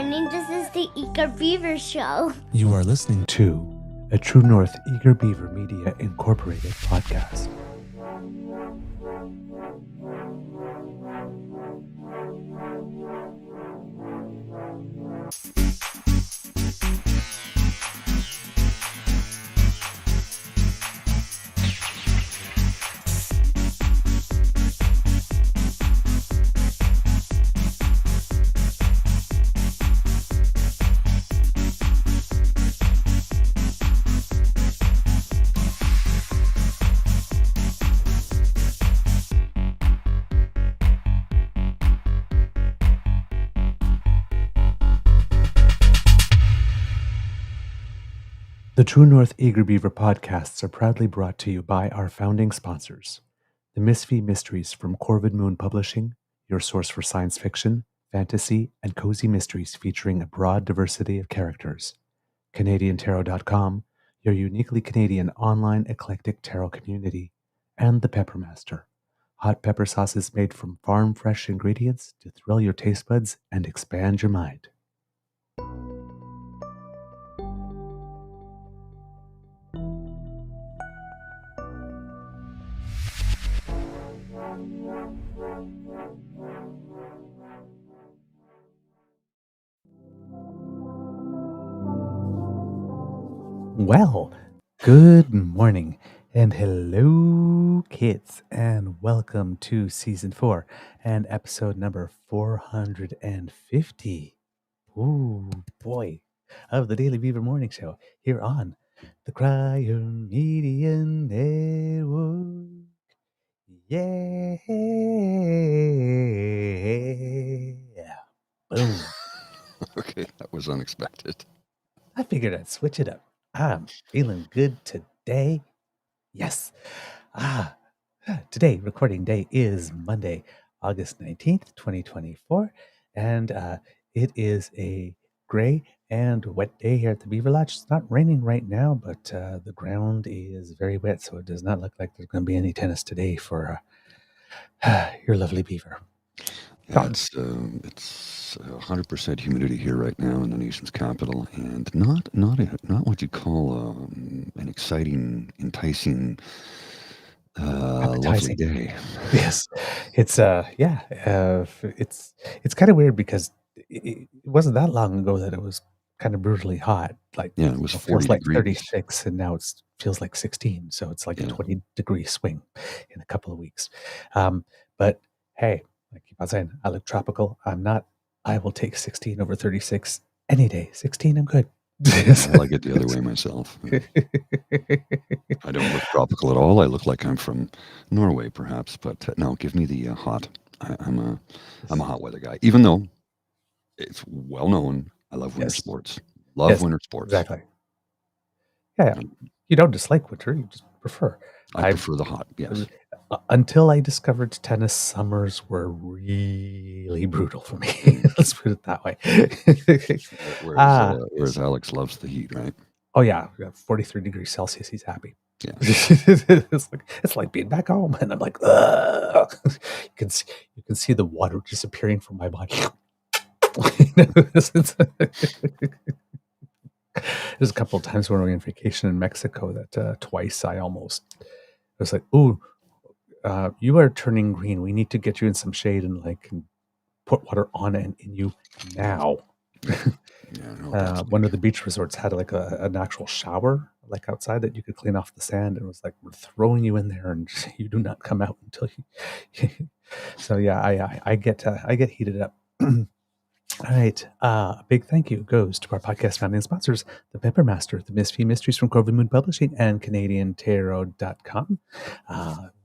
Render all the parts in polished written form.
morning. This is the Eager Beaver Show. You are listening to a True North Eager Beaver Media Incorporated podcast. The True North Eager Beaver podcasts are proudly brought to you by our founding sponsors, the Misfit Mysteries from Corvid Moon Publishing, your source for science fiction, fantasy, and cozy mysteries featuring a broad diversity of characters, CanadianTarot.com, your uniquely Canadian online eclectic tarot community, and the Peppermaster, hot pepper sauces made from farm-fresh ingredients to thrill your taste buds and expand your mind. Well, good morning and hello, kids, and welcome to season 4 and episode number 450. Ooh, boy, of the Daily Beaver Morning Show here on the Crier Media Network. Yeah. Boom. Okay, that was unexpected. I figured I'd switch it up. I'm feeling good today. Yes. Today, recording day is Monday, August 19th, 2024. And it is a gray and wet day here at the Beaver Lodge. It's not raining right now, but the ground is very wet, so it does not look like there's going to be any tennis today for your lovely beaver. Yeah, it's 100% humidity here right now in the nation's capital, and not what you'd call an exciting, enticing, lovely day. Yes, it's it's kind of weird because it wasn't that long ago that it was kind of brutally hot. Like Yeah, it was feels 40 like degrees. 36, and now it feels like 16. So it's like a Yeah. 20-degree swing in a couple of weeks. But hey, I keep on saying I look tropical. I'm not. I will take 16 over 36 any day. 16, I'm good. I like it the other way myself. I don't look tropical at all. I look like I'm from Norway, perhaps, but no, give me the hot. I'm a hot weather guy, even though it's well known. I love winter Yes. sports. Love Yes, winter sports. Exactly. Yeah. You don't dislike winter, you just prefer. I prefer the hot, yes. Until I discovered tennis, summers were really brutal for me. Let's put it that way. Whereas Alex loves the heat, right? Oh yeah, 43 degrees Celsius. He's happy. Yeah. it's like being back home, and I'm like, ugh. You can see the water disappearing from my body. There's a couple of times when we were on vacation in Mexico that twice I was like, ooh, you are turning green. We need to get you in some shade and put water on and in you now. One of the beach resorts had like an actual shower like outside that you could clean off the sand, and it was like, we're throwing you in there and you do not come out until you. So yeah, I get heated up. All right. A big thank you goes to our podcast founding sponsors, the Peppermaster, the Misfit Mysteries from Corvid Moon Publishing, and CanadianTarot.com.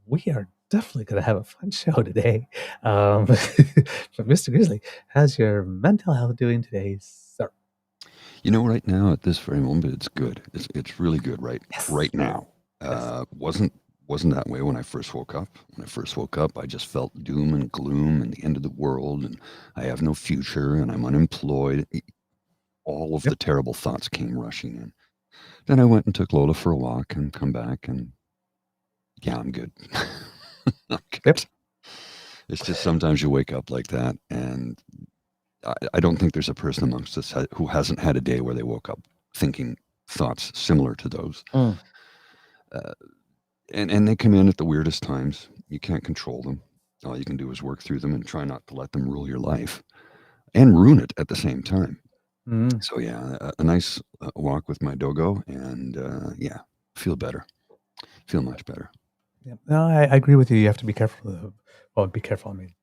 We are definitely going to have a fun show today. But Mr. Grizzly, how's your mental health doing today, sir? You know, right now at this very moment, it's good. It's really good right now. Wasn't that way when I first woke up. When I first woke up, I just felt doom and gloom and the end of the world, and I have no future, and I'm unemployed. All of the terrible thoughts came rushing in. Then I went and took Lola for a walk and come back, and yeah, I'm good. I'm good. It's just sometimes you wake up like that, and I don't think there's a person amongst us who hasn't had a day where they woke up thinking thoughts similar to those. Mm. And they come in at the weirdest times. You can't control them. All you can do is work through them and try not to let them rule your life and ruin it at the same time. Mm. So yeah, a nice walk with my dogo, and yeah, feel better. Feel much better. Yeah. No, I agree with you. You have to be careful. Well, be careful. I mean,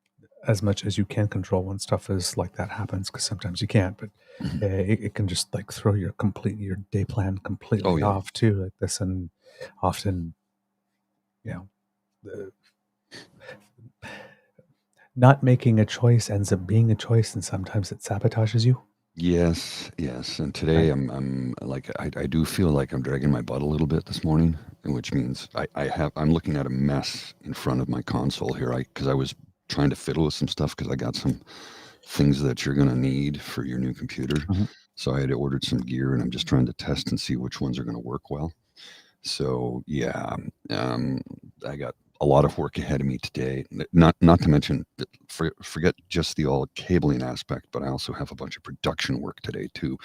as much as you can control when stuff is like that happens, because sometimes you can't. But Mhm. it can just like throw your day plan completely Oh, yeah. off too, like this, and often, you know, the, not making a choice ends up being a choice, and sometimes it sabotages you. Yes, yes. And today Right. I'm like I do feel like I'm dragging my butt a little bit this morning, which means I'm looking at a mess in front of my console here. Because I was trying to fiddle with some stuff because I got some things that you're gonna need for your new computer. Mhm. So I had ordered some gear, and I'm just trying to test and see which ones are gonna work well. So yeah, I got a lot of work ahead of me today. Not to mention, forget just the all cabling aspect, but I also have a bunch of production work today too.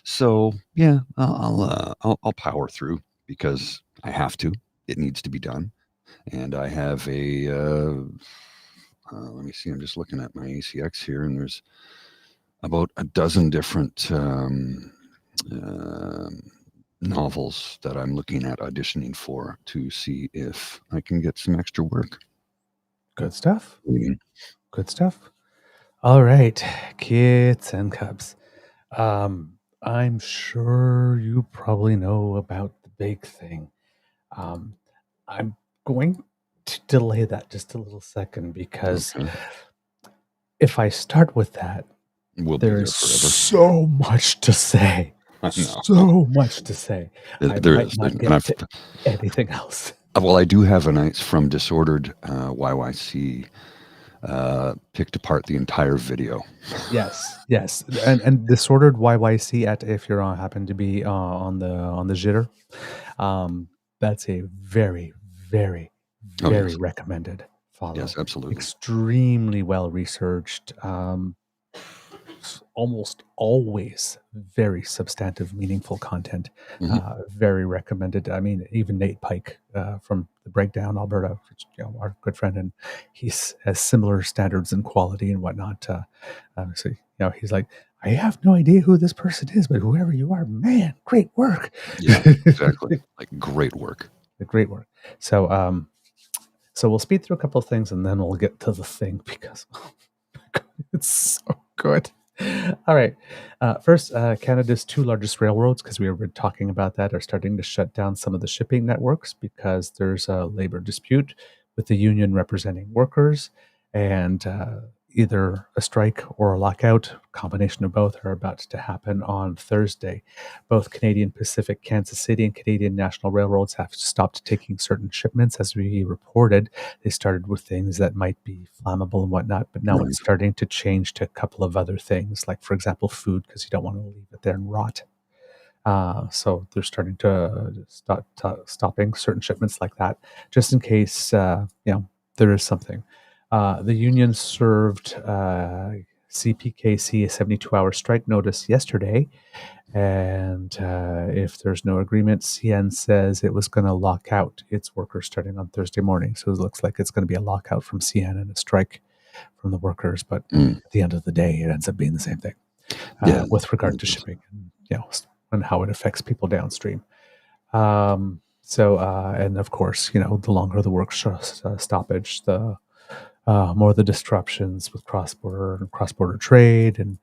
So yeah, I'll power through because I have to. It needs to be done, and I have a. Let me see. I'm just looking at my ACX here, and there's about a dozen different novels that I'm looking at auditioning for to see if I can get some extra work. Good stuff. Reading. Good stuff. All right, kids and cubs. I'm sure you probably know about the big thing. Um, I'm going to delay that just a little second because Okay. if I start with that, We'll be there there is forever. so much to say. I know. So much to say. I There might is. not And get to anything else. well, I do have a nice from Disordered YYC picked apart the entire video. Yes, yes, and disordered YYC at if you're on happen to be on the jitter, that's a very, very, Oh, very yes. recommended follow. Yes, absolutely. Extremely well researched, almost always very substantive, meaningful content. Mhm. Very recommended. I mean, even Nate Pike from the Breakdown, Alberta, which, our good friend, and he's has similar standards and quality and whatnot. So he's like, I have no idea who this person is, but whoever you are, man, great work. Yeah, exactly. Like great work. Great work. So we'll speed through a couple of things and then we'll get to the thing because it's so good. All right. First, Canada's two largest railroads, because we were talking about that, are starting to shut down some of the shipping networks because there's a labor dispute with the union representing workers, and either a strike or a lockout, combination of both, are about to happen on Thursday. Both Canadian Pacific, Kansas City, and Canadian National Railroads have stopped taking certain shipments, as we reported. They started with things that might be flammable and whatnot, but now Right. it's starting to change to a couple of other things, like, for example, food, because you don't want to leave it there and rot. So they're starting to stopping certain shipments like that, just in case there is something. The union served CPKC a 72-hour strike notice yesterday, and if there's no agreement, CN says it was going to lock out its workers starting on Thursday morning. So it looks like it's going to be a lockout from CN and a strike from the workers. But at the end of the day, it ends up being the same thing Yeah. with regard to shipping and and how it affects people downstream. And of course, the longer the work stoppage, the more the disruptions with cross-border trade, and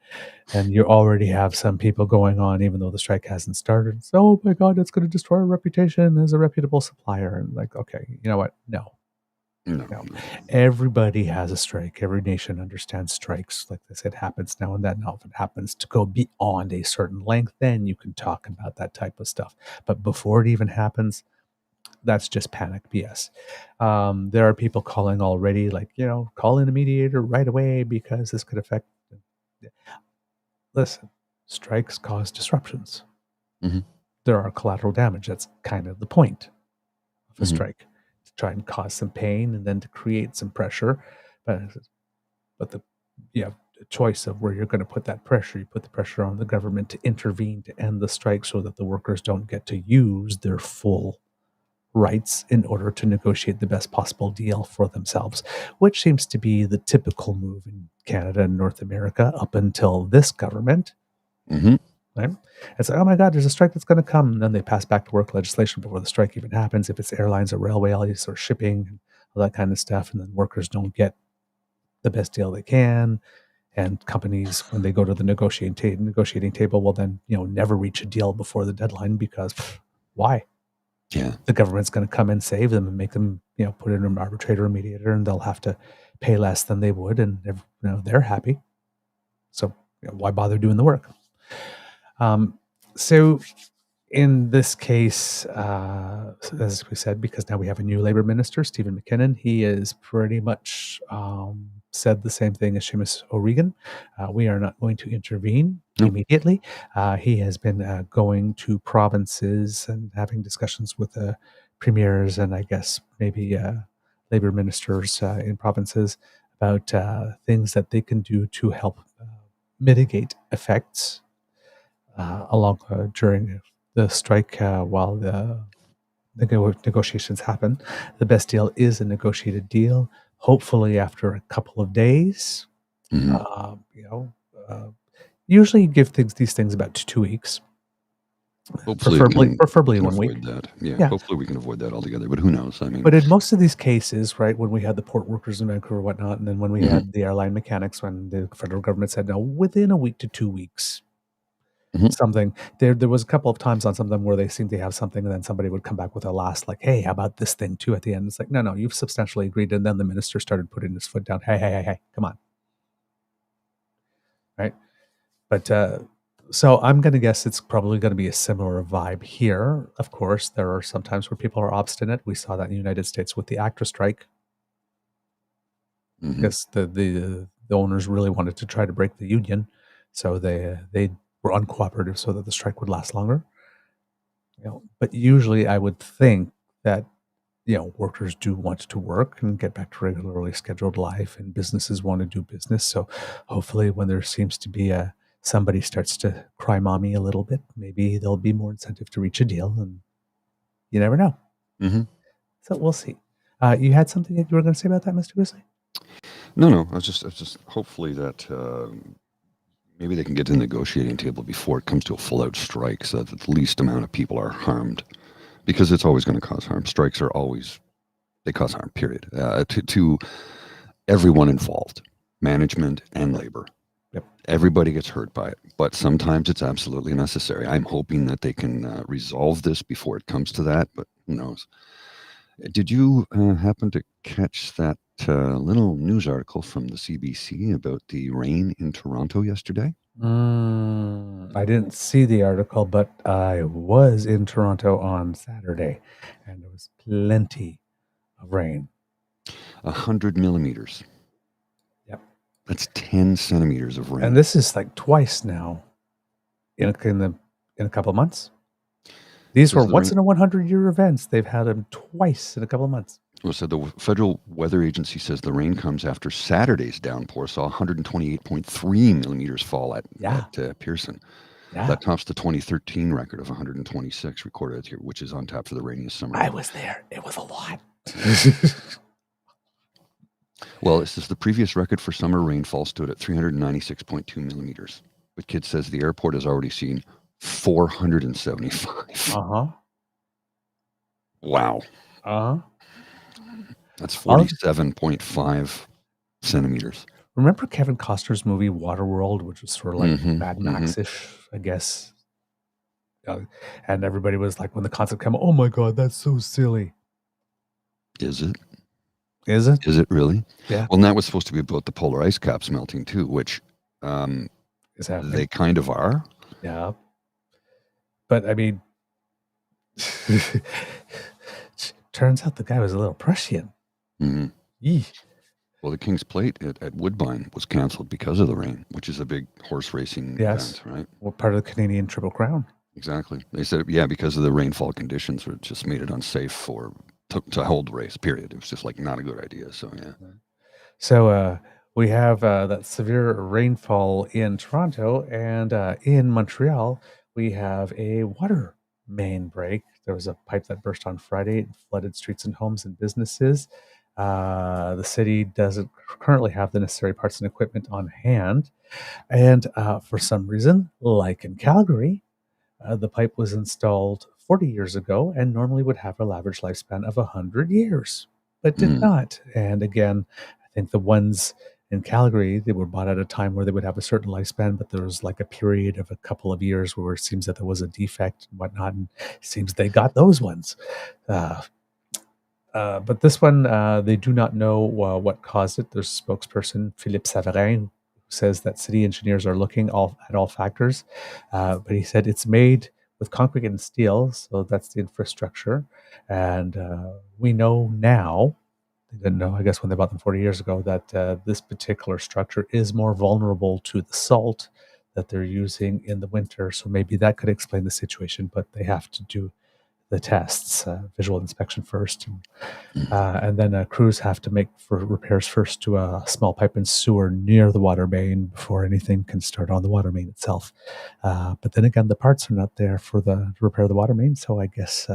you already have some people going on, even though the strike hasn't started. So, oh my God, it's going to destroy our reputation as a reputable supplier. And like, okay, you know what? No. Everybody has a strike. Every nation understands strikes. Like I said, happens now and then. Now, if it happens to go beyond a certain length, then you can talk about that type of stuff. But before it even happens, that's just panic BS. There are people calling already, like, call in a mediator right away because this could affect. Listen, strikes cause disruptions. Mm-hmm. There are collateral damage. That's kind of the point of a Mm-hmm. strike, to try and cause some pain and then to create some pressure. But choice of where you're going to put that pressure. You put the pressure on the government to intervene to end the strike so that the workers don't get to use their full rights in order to negotiate the best possible deal for themselves, which seems to be the typical move in Canada and North America up until this government. Mm-hmm. Right? It's like, oh my God, there's a strike that's going to come. And then they pass back to work legislation before the strike even happens. If it's airlines or railways or shipping and all that kind of stuff, and then workers don't get the best deal they can. And companies, when they go to the negotiating table, will then never reach a deal before the deadline because why? Yeah. The government's going to come and save them and make them put in an arbitrator or mediator, and they'll have to pay less than they would, and they're happy. So why bother doing the work? So in this case, as we said, because now we have a new labor minister, Stephen McKinnon, he is pretty much said the same thing as Seamus O'Regan. We are not going to intervene immediately. He has been going to provinces and having discussions with the premiers and I guess maybe labor ministers in provinces about things that they can do to help mitigate effects during the strike while the negotiations happen. The best deal is a negotiated deal. Hopefully, after a couple of days, usually you give these things about 2 weeks. Hopefully, preferably we can 1 week. avoid that. Yeah, hopefully we can avoid that altogether. But who knows? I mean, but in most of these cases, right, when we had the port workers in Vancouver, and whatnot, and then when we had the airline mechanics, when the federal government said no, within a week to 2 weeks. Something there was a couple of times on some of them where they seemed to have something, and then somebody would come back with a last like, hey, how about this thing too at the end? It's like, no, you've substantially agreed. And then the minister started putting his foot down. Hey, come on. Right. But so I'm going to guess it's probably going to be a similar vibe here. Of course, there are some times where people are obstinate. We saw that in the United States with the actor strike. Because the owners really wanted to try to break the union. So they were uncooperative so that the strike would last longer. But usually I would think that workers do want to work and get back to regularly scheduled life, and businesses want to do business. So hopefully when there seems to be somebody starts to cry mommy a little bit, maybe there'll be more incentive to reach a deal, and you never know. So we'll see. You had something that you were going to say about that, Mr. Grizzly? No. I was just hopefully that maybe they can get to the negotiating table before it comes to a full-out strike so that the least amount of people are harmed, because it's always going to cause harm. Strikes are always, they cause harm, period, to everyone involved, management and labor. Yep. Everybody gets hurt by it, but sometimes it's absolutely necessary. I'm hoping that they can resolve this before it comes to that, but who knows. Did you happen to catch that little news article from the CBC about the rain in Toronto yesterday? I didn't see the article, but I was in Toronto on Saturday, and there was plenty of rain. 100 millimeters. Yep. That's 10 centimeters of rain. And this is like twice now in a couple of months. These were once in a 100-year events. They've had them twice in a couple of months. Well, so the Federal Weather Agency says the rain comes after Saturday's downpour saw 128.3 millimeters fall at Pearson. Yeah. That tops the 2013 record of 126 recorded here, which is on tap for the rainiest summer. I was there. It was a lot. Well, it says the previous record for summer rainfall stood at 396.2 millimeters. But Kid says the airport has already seen 475. Wow. That's 47.5 centimeters. Remember Kevin Costner's movie Waterworld, which was sort of like Mad Max-ish, I guess? And everybody was like, when the concept came, oh my God, that's so silly. Is it? Is it? Is it really? Yeah. Well, and that was supposed to be about the polar ice caps melting too, which is happening. They kind of are. Yeah. But I mean, turns out the guy was a little prescient. Well, the King's Plate at Woodbine was canceled because of the rain, which is a big horse racing event, right? Well, part of the Canadian Triple Crown. Exactly. They said, because of the rainfall conditions, it just made it unsafe to hold the race, period. It was just like not a good idea. So, yeah. So We have that severe rainfall in Toronto, and in Montreal, we have a water main break. There was a pipe that burst on Friday and flooded streets and homes and businesses. The city doesn't currently have the necessary parts and equipment on hand. And for some reason, like in Calgary, the pipe was installed 40 years ago and normally would have an average lifespan of 100 years, but did not. And again, I think the ones in Calgary, they were bought at a time where they would have a certain lifespan, but there was like a period of a couple of years where it seems that there was a defect and whatnot, and it seems they got those ones. But this one, they do not know what caused it. There's a spokesperson, Philippe Savarin, who says that city engineers are looking at all factors. But he said it's made with concrete and steel, so that's the infrastructure. And we know now, they didn't know, I guess, when they bought them 40 years ago, that this particular structure is more vulnerable to the salt that they're using in the winter. So maybe that could explain the situation, but they have to do the tests, visual inspection first, and then crews have to make for repairs first to a small pipe and sewer near the water main before anything can start on the water main itself. But then again, the parts are not there to repair the water main, so I guess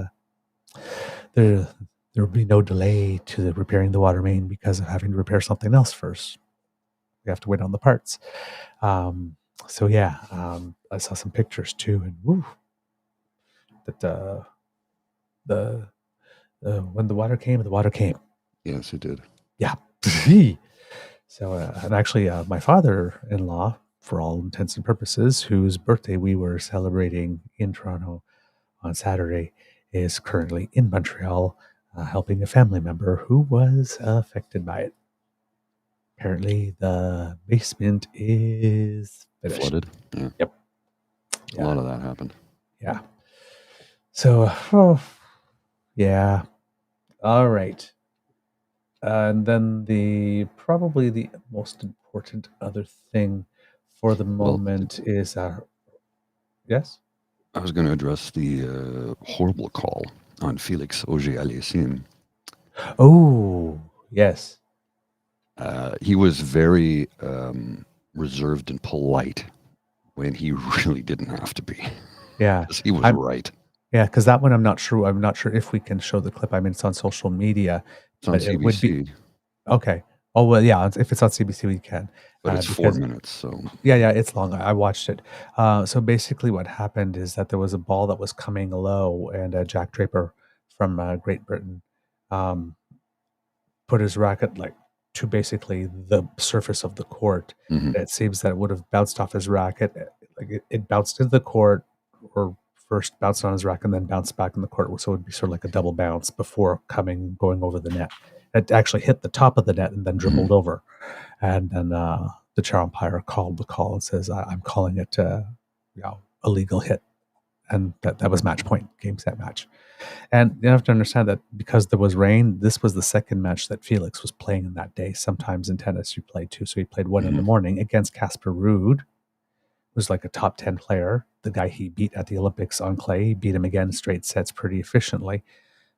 there will be no delay to the repairing the water main because of having to repair something else first. We have to wait on the parts. So yeah, I saw some pictures too, and woo, that when the water came. Yes, it did. Yeah. So, and actually, my father-in-law, for all intents and purposes, whose birthday we were celebrating in Toronto on Saturday, is currently in Montreal, helping a family member who was affected by it. Apparently, the basement is finished. Flooded. Yeah. Yep. A lot of that happened. Yeah. So, yeah. All right. And then probably the most important other thing for the moment is yes? I was going to address the horrible call on Félix Auger-Aliassime. Oh, yes. He was very reserved and polite when he really didn't have to be. Yeah. He was right. Yeah, because that one I'm not sure. I'm not sure if we can show the clip. I mean, it's on social media. It's on CBC. It would be okay. Oh well, yeah. If it's on CBC, we can. But it's 4 minutes, so yeah, it's long. I watched it. So basically, what happened is that there was a ball that was coming low, and Jack Draper from Great Britain put his racket like to basically the surface of the court. Mm-hmm. It seems that it would have bounced off his racket. Like it bounced into the court, or first bounced on his racket and then bounced back in the court. So it would be sort of like a double bounce before going over the net. It actually hit the top of the net and then dribbled over. And then the chair umpire called the call and says, I'm calling it a legal hit. And that was match point, game, set, match. And you have to understand that because there was rain, this was the second match that Felix was playing in that day. Sometimes in tennis you play two. So he played one in the morning against Casper Ruud, who's like a top 10 player. The guy he beat at the Olympics on clay. He beat him again straight sets pretty efficiently.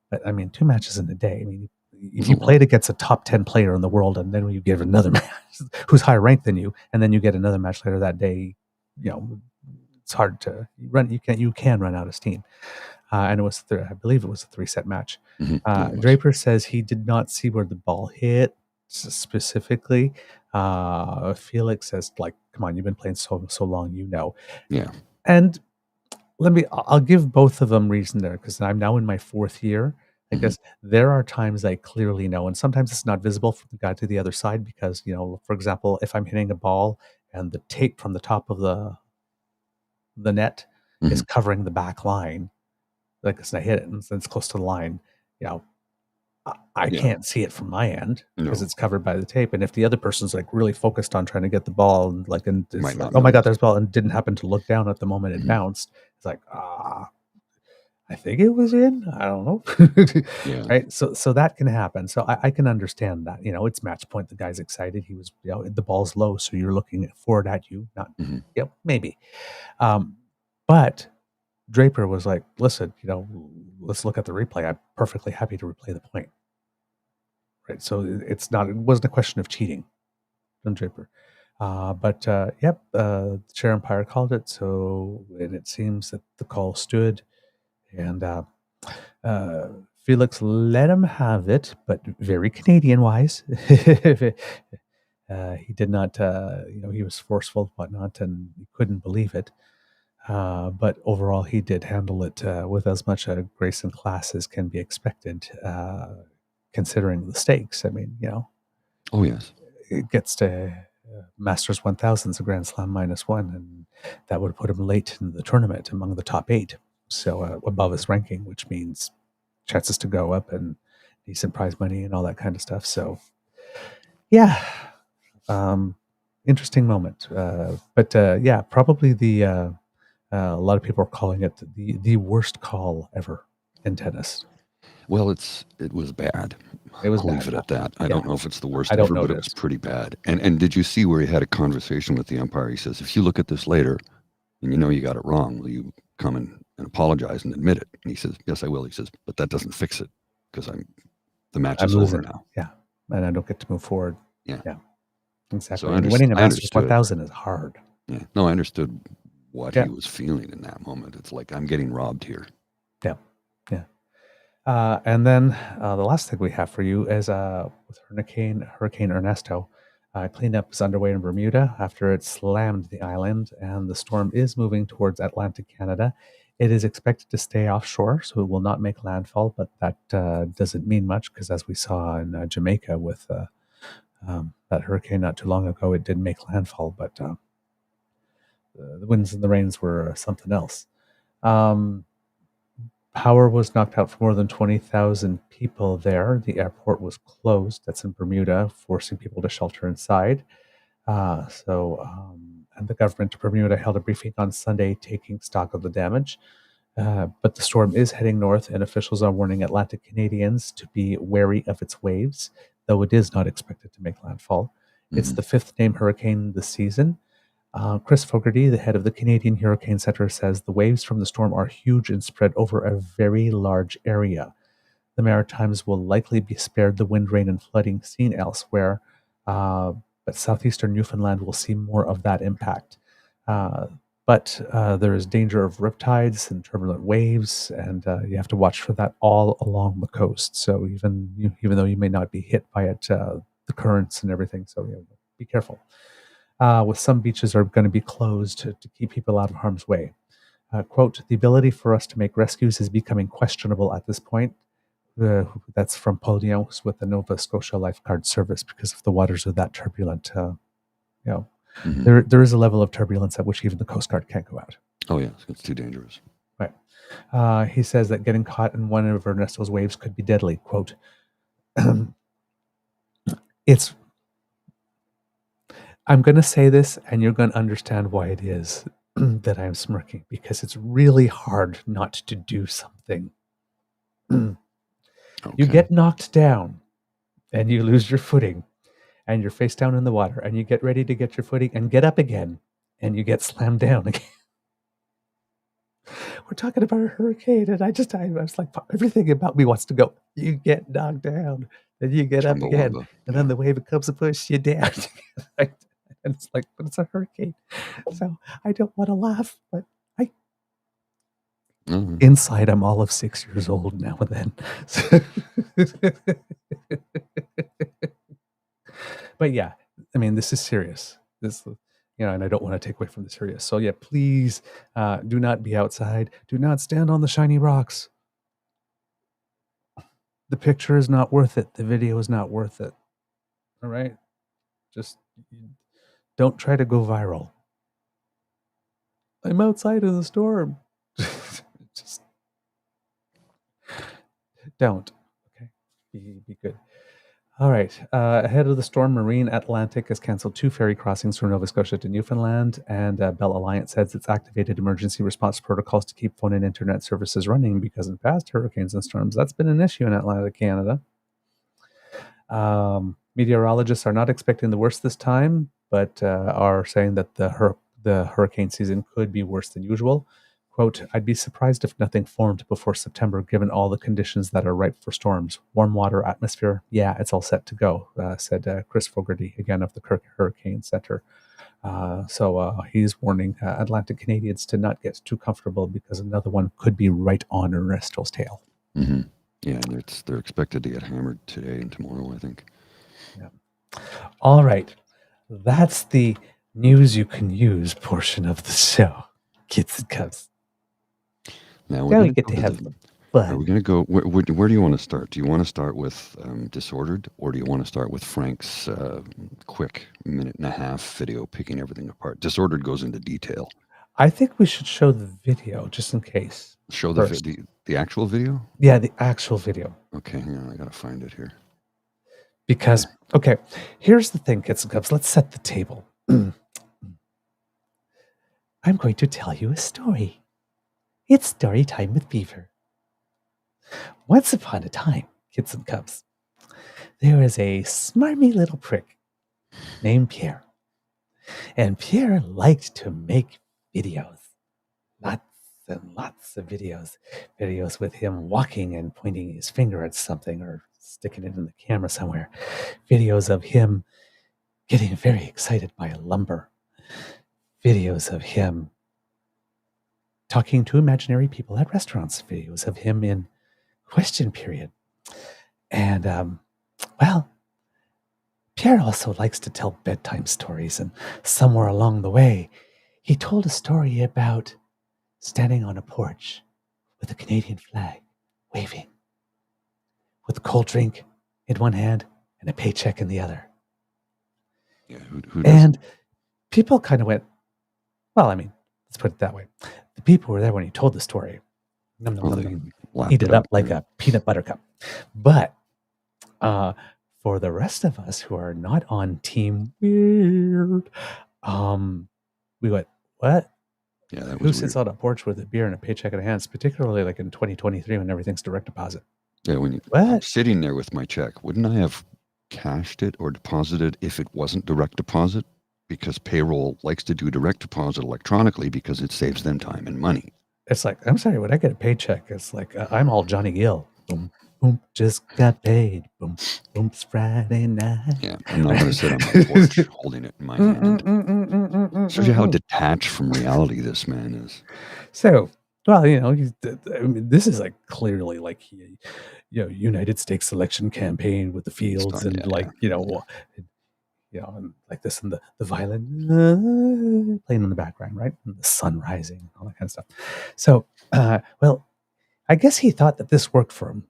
But I mean, 2 matches in a day. I mean, if you played against a top 10 player in the world and then you give another match who's higher ranked than you, and then you get another match later that day, it's hard to run. You can run out of steam. And it was, I believe it was a 3-set match. Mm-hmm. Draper says he did not see where the ball hit specifically. Felix says, like, come on, you've been playing so long, Yeah. And I'll give both of them reason there, because I'm now in my 4th year. I guess there are times I clearly know, and sometimes it's not visible from the guy to the other side because, for example, if I'm hitting a ball and the tape from the top of the net is covering the back line, like as I hit it and it's close to the line, I can't see it from my end because it's covered by the tape. And if the other person's like really focused on trying to get the ball and it's like, oh my God, there's a ball, and didn't happen to look down at the moment it bounced, it's like, I think it was in. I don't know. Right. So that can happen. So I can understand that. It's match point. The guy's excited. He was, the ball's low, so you're looking forward at you. Not, maybe. But Draper was like, listen, let's look at the replay. I'm perfectly happy to replay the point. Right. So it wasn't a question of cheating. Jim Draper. But yep, Chair Empire called it. So, and it seems that the call stood, and Felix let him have it, but very Canadian wise. He did not, he was forceful, whatnot, and he couldn't believe it. But overall, he did handle it with as much grace and class as can be expected, considering the stakes. I mean, Oh, yes. it gets to Masters 1000's a Grand Slam -1, and that would put him late in the tournament among the top 8. So above his ranking, which means chances to go up and decent prize money and all that kind of stuff. So, yeah, interesting moment. But yeah, probably a lot of people are calling it the worst call ever in tennis. Well, it was bad. It was I'll leave it at that. I don't know if it's the worst I don't ever, know but it it was is. pretty bad. And did you see where he had a conversation with the umpire? He says, if you look at this later and you know you got it wrong, will you come and apologize and admit it? And he says, yes, I will. He says, but that doesn't fix it because the match I'm is losing over now. Yeah, and I don't get to move forward. Yeah. Exactly. So And winning a I Masters understood. 1000 is hard. Yeah. No, I understood what Yeah. he was feeling in that moment. It's like, I'm getting robbed here. Yeah. Yeah. And then the last thing we have for you is with Hurricane Ernesto. Cleanup is underway in Bermuda after it slammed the island, and the storm is moving towards Atlantic Canada. It is expected to stay offshore, so it will not make landfall, but that doesn't mean much because, as we saw in Jamaica with that hurricane not too long ago, it did make landfall, but the winds and the rains were something else. Power was knocked out for more than 20,000 people there. The airport was closed. That's in Bermuda, forcing people to shelter inside. And the government of Bermuda held a briefing on Sunday, taking stock of the damage. But the storm is heading north, and officials are warning Atlantic Canadians to be wary of its waves, though it is not expected to make landfall. It's the 5th named hurricane this season. Chris Fogarty, the head of the Canadian Hurricane Center, says the waves from the storm are huge and spread over a very large area. The Maritimes will likely be spared the wind, rain, and flooding seen elsewhere, but southeastern Newfoundland will see more of that impact. But there is danger of riptides and turbulent waves, and you have to watch for that all along the coast. So even though you may not be hit by it, the currents and everything, so be careful. With some beaches are going to be closed to keep people out of harm's way. Quote, the ability for us to make rescues is becoming questionable at this point. That's from Paul Lyons with the Nova Scotia Lifeguard Service, because if the waters are that turbulent, there is a level of turbulence at which even the Coast Guard can't go out. Oh, yes, it's too dangerous. Right. He says that getting caught in one of Ernesto's waves could be deadly. Quote, I'm going to say this, and you're going to understand why it is that I'm smirking, because it's really hard not to do something. Okay. You get knocked down, and you lose your footing, and you're face down in the water, and you get ready to get your footing and get up again, and you get slammed down again. We're talking about a hurricane, and I was like, everything about me wants to go. You get knocked down, then you get up again, and then the wave comes and pushes you down. And it's like, but it's a hurricane. So I don't want to laugh, but inside I'm all of 6 years old now and then. But yeah, I mean, this is serious. And I don't want to take away from the serious. So yeah, please do not be outside. Do not stand on the shiny rocks. The picture is not worth it. The video is not worth it. All right? Just don't try to go viral. I'm outside of the storm. Just don't. Okay? Be good. All right. Ahead of the storm, Marine Atlantic has canceled 2 ferry crossings from Nova Scotia to Newfoundland, and Bell Alliance says it's activated emergency response protocols to keep phone and internet services running, because in past hurricanes and storms, that's been an issue in Atlantic Canada. Meteorologists are not expecting the worst this time, but are saying that the hurricane season could be worse than usual. quote, "I'd be surprised if nothing formed before September, given all the conditions that are ripe for storms. Warm water, atmosphere, yeah, it's all set to go," said Chris Fogarty, again of the Kirk Hurricane Center. So he's warning Atlantic Canadians to not get too comfortable because another one could be right on Ernesto's tail. Mm-hmm. Yeah, and they're expected to get hammered today and tomorrow, I think. Yeah. All right. That's the news you can use portion of the show, kids and cubs. Now Now we get to have the fun. Are we going to go? Where do you want to start? Do you want to start with Disordered, or do you want to start with Frank's quick 1.5 video picking everything apart? Disordered goes into detail. I think we should show the video just in case. Show the actual video? Yeah, the actual video. Okay, hang on. I got to find it here. Because, okay, here's the thing, kids and cubs. Let's set the table. I'm going to tell you a story. It's story time with Beaver. Once upon a time, kids and cubs, there was a smarmy little prick named Pierre. And Pierre liked to make videos. Lots and lots of videos. Videos with him walking and pointing his finger at something or sticking it in the camera somewhere. Videos of him getting very excited by lumber. Videos of him talking to imaginary people at restaurants. Videos of him in question period. And, well, Pierre also likes to tell bedtime stories, and somewhere along the way, he told a story about standing on a porch with a Canadian flag waving, with a cold drink in one hand and a paycheck in the other. Yeah, who does? And people kind of went, well, I mean, let's put it that way. The people who were there when he told the story. Heat it up like a peanut butter cup. But for the rest of us who are not on Team Weird, we went, what? Yeah, that was Who sits on a porch with a beer and a paycheck in hands, particularly like in 2023 when everything's direct deposit? Yeah, I'm sitting there with my check, wouldn't I have cashed it or deposited if it wasn't direct deposit? Because payroll likes to do direct deposit electronically because it saves them time and money. It's like, I'm sorry, when I get a paycheck, it's like, I'm all Johnny Gill. Boom, boom, just got paid. Boom, boom, it's Friday night. Yeah, I'm not going to sit on my porch holding it in my hand. Shows you how detached from reality this man is. So, well, you know, I mean, this is like clearly like, United States election campaign with the fields and and like this and the violin playing in the background, right? And the sun rising, all that kind of stuff. So, well, I guess he thought that this worked for him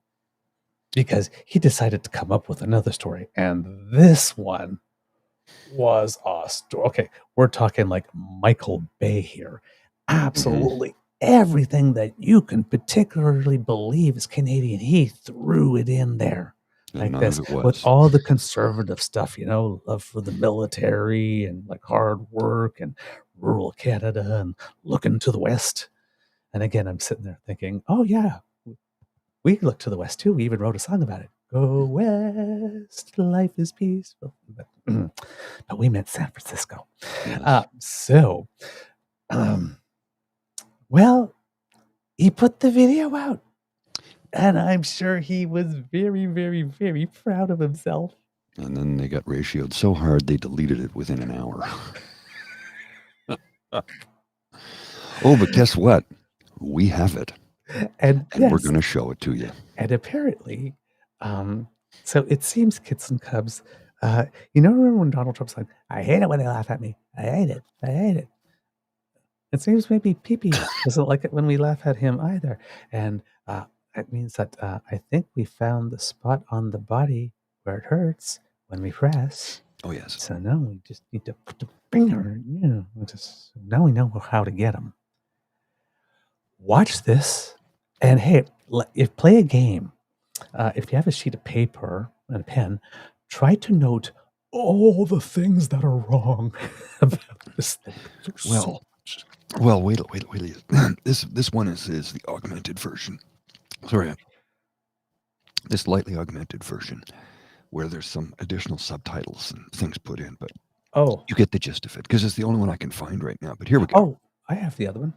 because he decided to come up with another story. And this one was a story. Okay, we're talking like Michael Bay here. Absolutely everything that you can particularly believe is Canadian, he threw it in there. Like this, with all the conservative stuff, love for the military and like hard work and rural Canada and looking to the West. And again, I'm sitting there thinking, oh yeah, we look to the West too. We even wrote a song about it. Go West, life is peaceful. But we meant San Francisco. Yes. Well, he put the video out. And I'm sure he was very, very, very proud of himself. And then they got ratioed so hard they deleted it within an hour. Oh, but guess what? We have it. And yes, we're going to show it to you. And apparently, so it seems, kids and cubs, remember when Donald Trump's like, I hate it when they laugh at me. I hate it. I hate it. It seems maybe Pee-Pee doesn't like it when we laugh at him either. And it means that I think we found the spot on the body where it hurts when we press. Oh, yes. So now we just need to put the finger, now we know how to get them. Watch this. And hey, play a game. If you have a sheet of paper and a pen, try to note all the things that are wrong about this thing. Well, wait. This one is the augmented version. Sorry, this lightly augmented version where there's some additional subtitles and things put in, but you get the gist of it because it's the only one I can find right now. But here we go. Oh, I have the other one.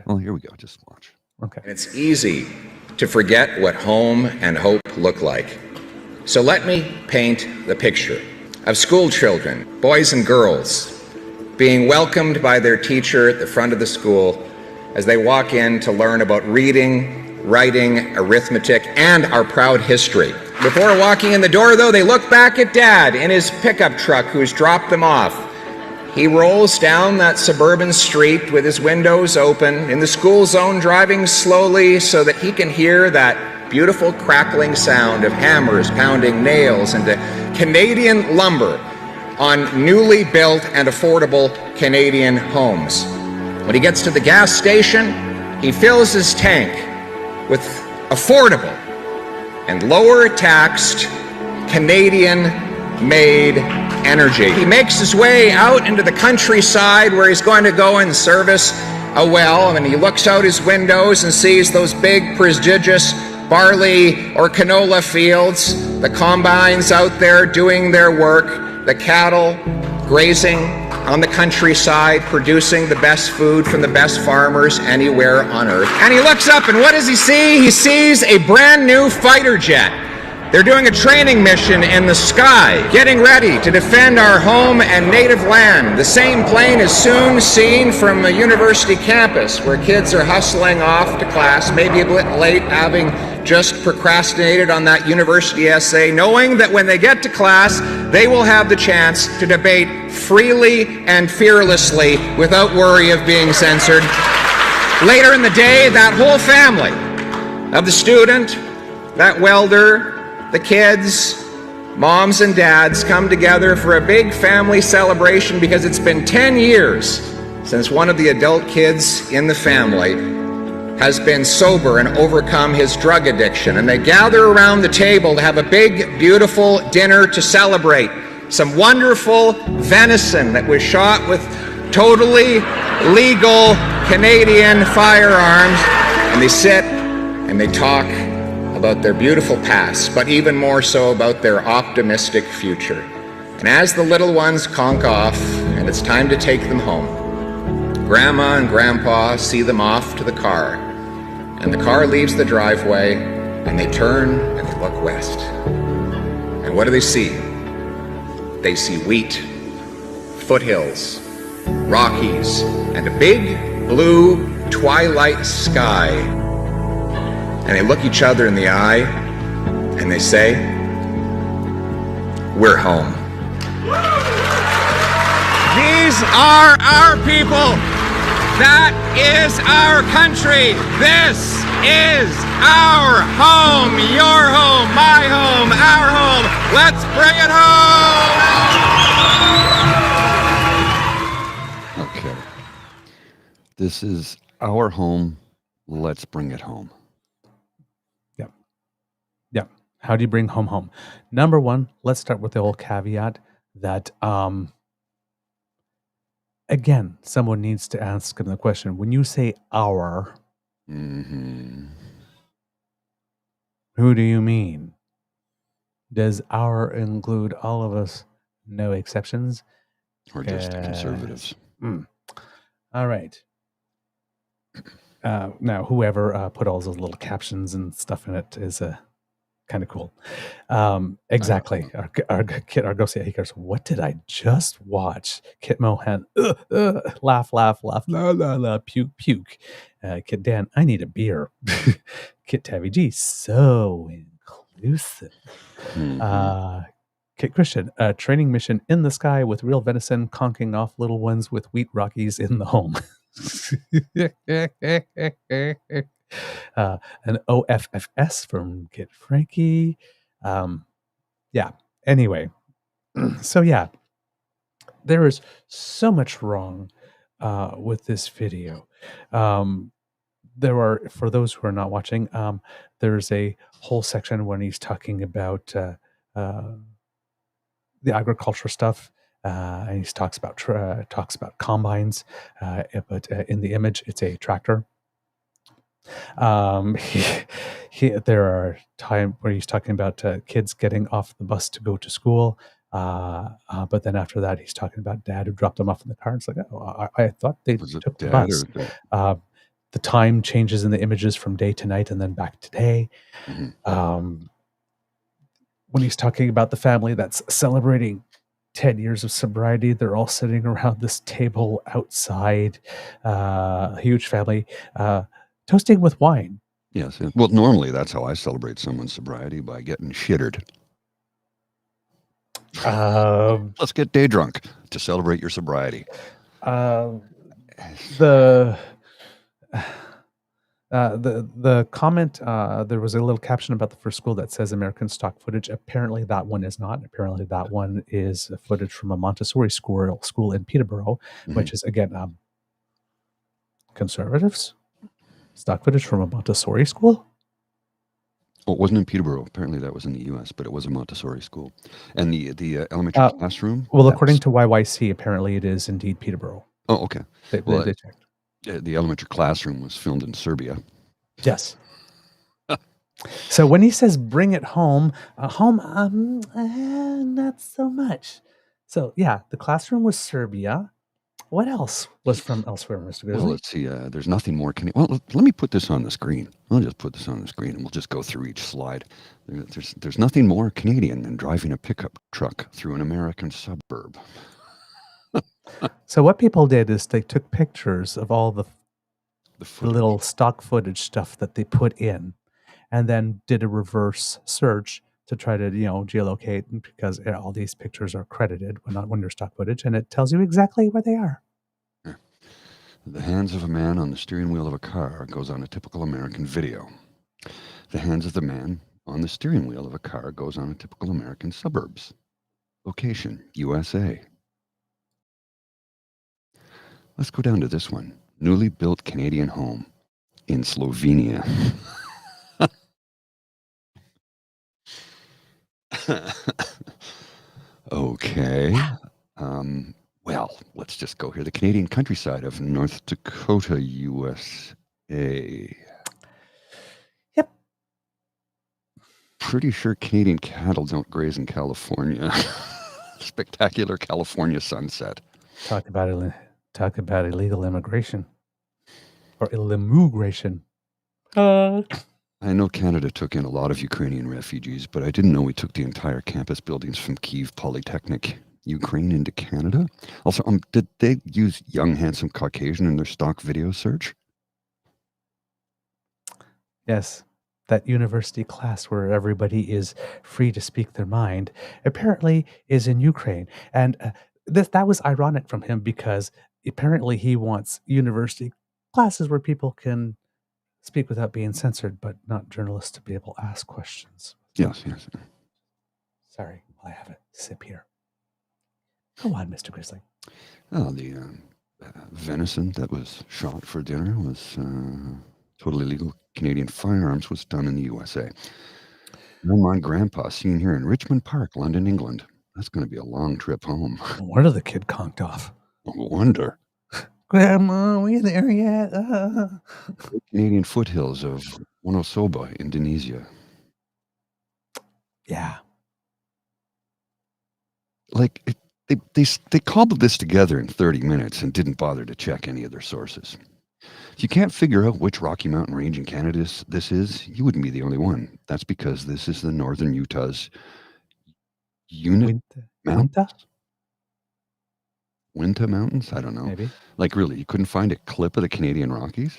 Well, here we go. Just watch. Okay. And it's easy to forget what home and hope look like. So let me paint the picture of school children, boys and girls, being welcomed by their teacher at the front of the school as they walk in to learn about reading, writing, arithmetic, and our proud history. Before walking in the door, though, they look back at Dad in his pickup truck who's dropped them off. He rolls down that suburban street with his windows open, in the school zone, driving slowly so that he can hear that beautiful crackling sound of hammers pounding nails into Canadian lumber on newly built and affordable Canadian homes. When he gets to the gas station, he fills his tank with affordable and lower taxed Canadian-made energy. He makes his way out into the countryside where he's going to go and service a well, and he looks out his windows and sees those big, prestigious barley or canola fields, the combines out there doing their work, the cattle grazing on the countryside, producing the best food from the best farmers anywhere on earth. And he looks up, and what does he see? He sees a brand new fighter jet. They're doing a training mission in the sky, getting ready to defend our home and native land. The same plane is soon seen from a university campus where kids are hustling off to class, maybe a bit late, having just procrastinated on that university essay, knowing that when they get to class, they will have the chance to debate freely and fearlessly without worry of being censored. Later in the day, that whole family of the student, that welder, the kids, moms and dads come together for a big family celebration because it's been 10 years since one of the adult kids in the family has been sober and overcome his drug addiction. And they gather around the table to have a big, beautiful dinner to celebrate some wonderful venison that was shot with totally legal Canadian firearms. And they sit and they talk about their beautiful past, but even more so about their optimistic future. And as the little ones conk off and it's time to take them home, Grandma and Grandpa see them off to the car, and the car leaves the driveway, and they turn and they look west. And what do they see? They see wheat, foothills, Rockies, and a big blue twilight sky. And they look each other in the eye, and they say, "We're home." These are our people. That is our country. This is our home, your home, my home, our home. Let's bring it home. Okay. This is our home. Let's bring it home. Yeah. How do you bring home? Number one, let's start with the old caveat that, again, someone needs to ask him the question. When you say our, Mm-hmm. who do you mean? Does our include all of us? No exceptions? Or just conservatives. All right. Now, whoever put all those little captions and stuff in it is kind of cool. Exactly. Our Kit Argosia Akers. What did I just watch? Kit Mohan. Laugh, la, la, puke, puke. Kit Dan, I need a beer. Kit Tavi G, so inclusive. Kit Christian, training mission in the sky with real venison, conking off little ones with wheat Rockies in the home. An OFFS from Kit Frankie. Yeah. Anyway, so yeah, there is so much wrong with this video. There are, for those who are not watching, there's a whole section when he's talking about the agriculture stuff. And he talks about combines, but in the image, it's a tractor. There are times where he's talking about kids getting off the bus to go to school, but then after that, he's talking about dad who dropped them off in the car. It's like, oh, I thought they took the bus. the time changes in the images from day to night and then back to day. Mhm. When he's talking about the family that's celebrating 10 years of sobriety, they're all sitting around this table outside, huge family, toasting with wine. Yes. Well, normally that's how I celebrate someone's sobriety, by getting shittered. Let's get day drunk to celebrate your sobriety. The comment, there was a little caption about the first school that says American stock footage. Apparently that one is not. Apparently that one is footage from a Montessori school in Peterborough, which is, again, conservatives. Stock footage from a Montessori school? Well, it wasn't in Peterborough. Apparently that was in the U.S., but it was a Montessori school. And the elementary classroom? Well, according to YYC, apparently it is indeed Peterborough. Oh, okay. They checked. The elementary classroom was filmed in Serbia. Yes. So when he says bring it home, not so much. So yeah, the classroom was Serbia. What else was from elsewhere, Mr. Grizzly? Well, let's see. There's nothing more. Well, let me put this on the screen. I'll just put this on the screen, and we'll just go through each slide. There's nothing more Canadian than driving a pickup truck through an American suburb. So what people did is they took pictures of all the little stock footage stuff that they put in, and then did a reverse search to try to, geolocate, because all these pictures are credited when they're stock footage, and it tells you exactly where they are. The hands of a man on the steering wheel of a car goes on a typical American video. The hands of the man on the steering wheel of a car goes on a typical American suburbs. Location, USA. Let's go down to this one. Newly built Canadian home in Slovenia. Okay. Well, let's just go here. The Canadian countryside of North Dakota, USA. Yep. Pretty sure Canadian cattle don't graze in California. Spectacular California sunset. Talk about illegal immigration. Or immigration. I know Canada took in a lot of Ukrainian refugees, but I didn't know we took the entire campus buildings from Kyiv Polytechnic, Ukraine, into Canada. Also, did they use young, handsome Caucasian in their stock video search? Yes, that university class where everybody is free to speak their mind apparently is in Ukraine. And that was ironic from him, because apparently he wants university classes where people can speak without being censored, but not journalists to be able to ask questions. Yes. Sorry, I have a sip here. Go on, Mr. Grizzly. Oh, the venison that was shot for dinner was totally legal. Canadian firearms was done in the USA. My grandpa seen here in Richmond Park, London, England. That's going to be a long trip home. No wonder the kid conked off. No wonder. Grandma, are we there yet? Canadian foothills of Wonosobo, Indonesia. Yeah. Like, they cobbled this together in 30 minutes and didn't bother to check any of their sources. If you can't figure out which Rocky Mountain range in Canada this is, you wouldn't be the only one. That's because this is the northern Utah's Winta Mountains? I don't know. Maybe. Like, really, you couldn't find a clip of the Canadian Rockies?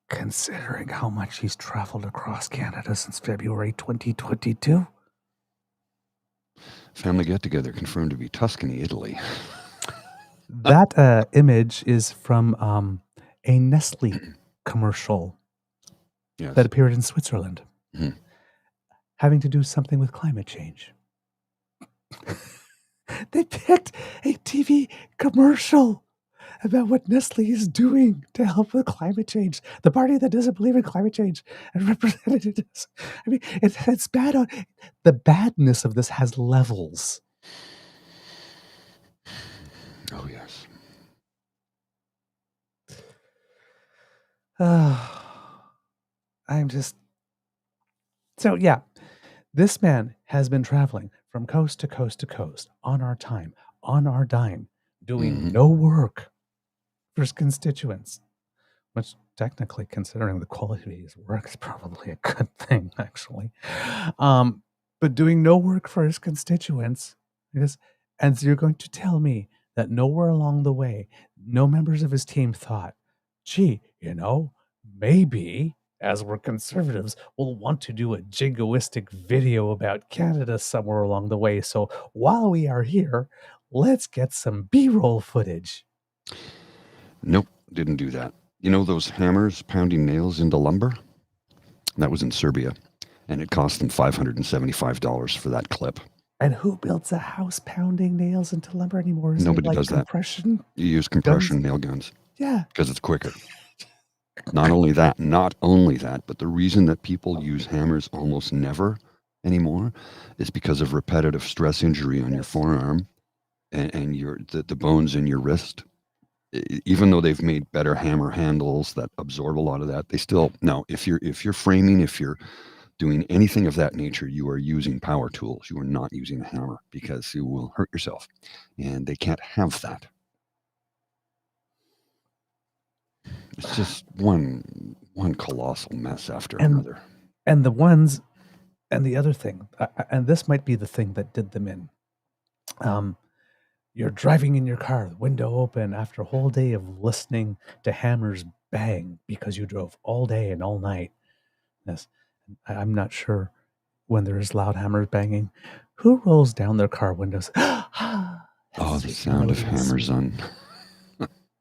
Considering how much he's traveled across Canada since February 2022. Family get-together confirmed to be Tuscany, Italy. That image is from a Nestle commercial that appeared in Switzerland, having to do something with climate change. They picked a TV commercial about what Nestle is doing to help with climate change. The party that doesn't believe in climate change, and represented it. I mean, it's bad. The badness of this has levels. Oh, yes. I'm just... So, yeah. This man has been traveling from coast to coast to coast on our time, on our dime, doing no work. for his constituents, which technically, considering the quality of his work, is probably a good thing, actually. But doing no work for his constituents, because, and so you're going to tell me that nowhere along the way, no members of his team thought, gee, maybe as we're conservatives, we'll want to do a jingoistic video about Canada somewhere along the way. So while we are here, let's get some B-roll footage. Nope, didn't do that. You know those hammers pounding nails into lumber? That was in Serbia, and it cost them $575 for that clip. And who builds a house pounding nails into lumber anymore? Isn't Nobody it like does that. compression? You use compression nail guns Yeah. because it's quicker. Not only that, but the reason that people use hammers almost never anymore is because of repetitive stress injury on your forearm and the bones in your wrist. Even though they've made better hammer handles that absorb a lot of that, they still, no, if you're framing, if you're doing anything of that nature, you are using power tools. You are not using a hammer because you will hurt yourself, and they can't have that. It's just one colossal mess after another. And the other thing, and this might be the thing that did them in. You're driving in your car, the window open, after a whole day of listening to hammers bang because you drove all day and all night. Yes, I'm not sure when there is loud hammers banging, who rolls down their car windows? Oh, the sound of hammers on.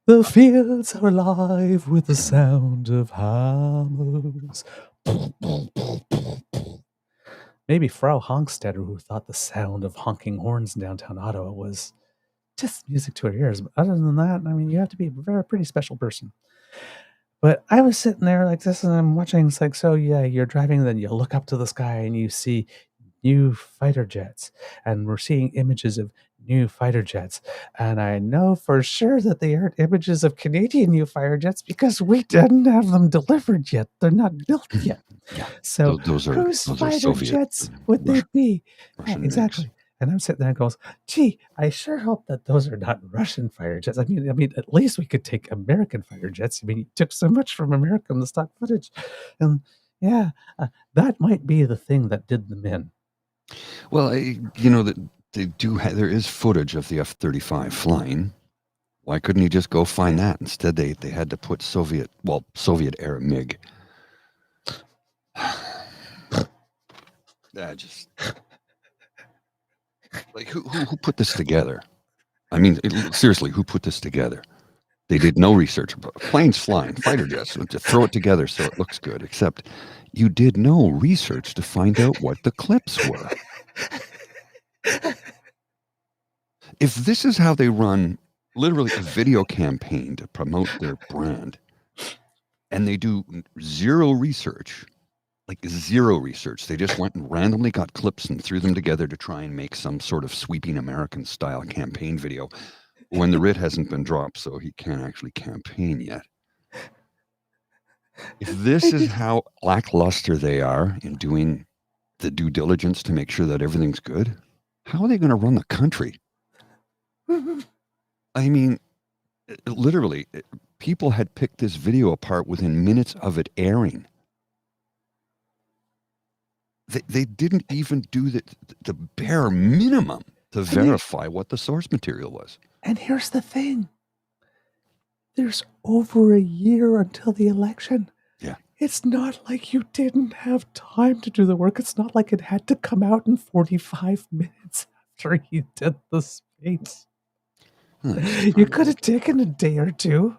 The fields are alive with the sound of hammers. Maybe Frau Honkstetter, who thought the sound of honking horns in downtown Ottawa was just music to her ears. But other than that, I mean, you have to be a pretty special person. But I was sitting there like this, and I'm watching. It's like, so yeah, you're driving, and then you look up to the sky, and you see new fighter jets, and we're seeing images of new fighter jets. And I know for sure that they aren't images of Canadian new fighter jets because we didn't have them delivered yet. They're not built yet. Yeah, so those are fighter Soviet, jets would they be? Russian Exactly. rigs. And I'm sitting there and goes, gee, I sure hope that those are not Russian fighter jets. I mean, at least we could take American fighter jets. I mean, you took so much from America in the stock footage. And yeah, that might be the thing that did them in. Well, that they do. There is footage of the F-35 flying. Why couldn't he just go find that? Instead, they had to put Soviet era MiG. Just like who put this together? I mean, seriously, who put this together? They did no research. Planes flying, fighter jets, to throw it together so it looks good. Except you did no research to find out what the clips were. If this is how they run literally a video campaign to promote their brand, and they do zero research, they just went and randomly got clips and threw them together to try and make some sort of sweeping American style campaign video when the writ hasn't been dropped, so he can't actually campaign yet. If this is how lackluster they are in doing the due diligence to make sure that everything's good, how are they going to run the country? I mean, literally, people had picked this video apart within minutes of it airing. They didn't even do the bare minimum to verify what the source material was. And here's the thing. There's over a year until the election. Yeah. It's not like you didn't have time to do the work. It's not like it had to come out in 45 minutes after you did the space. You could have taken a day or two.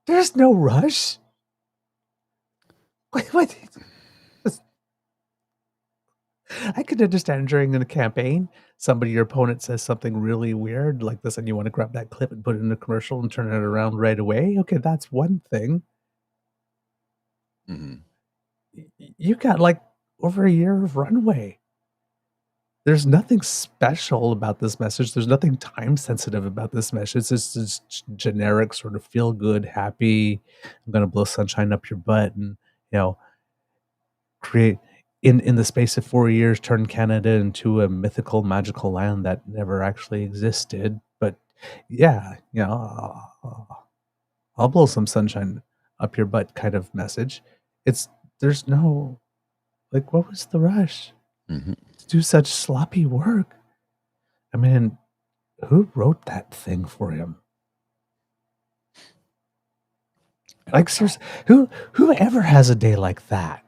There's no rush. What? I could understand during a campaign, your opponent says something really weird like this, and you want to grab that clip and put it in a commercial and turn it around right away. Okay, that's one thing. Mm-hmm. You got over a year of runway. There's nothing special about this message. There's nothing time sensitive about this message. It's just generic sort of feel good, happy. I'm going to blow sunshine up your butt and, create in the space of 4 years, turn Canada into a mythical, magical land that never actually existed. But yeah, I'll blow some sunshine up your butt kind of message. There's no, like, what was the rush Mhm. to do such sloppy work? I mean, who wrote that thing for him? Like, seriously, whoever has a day like that?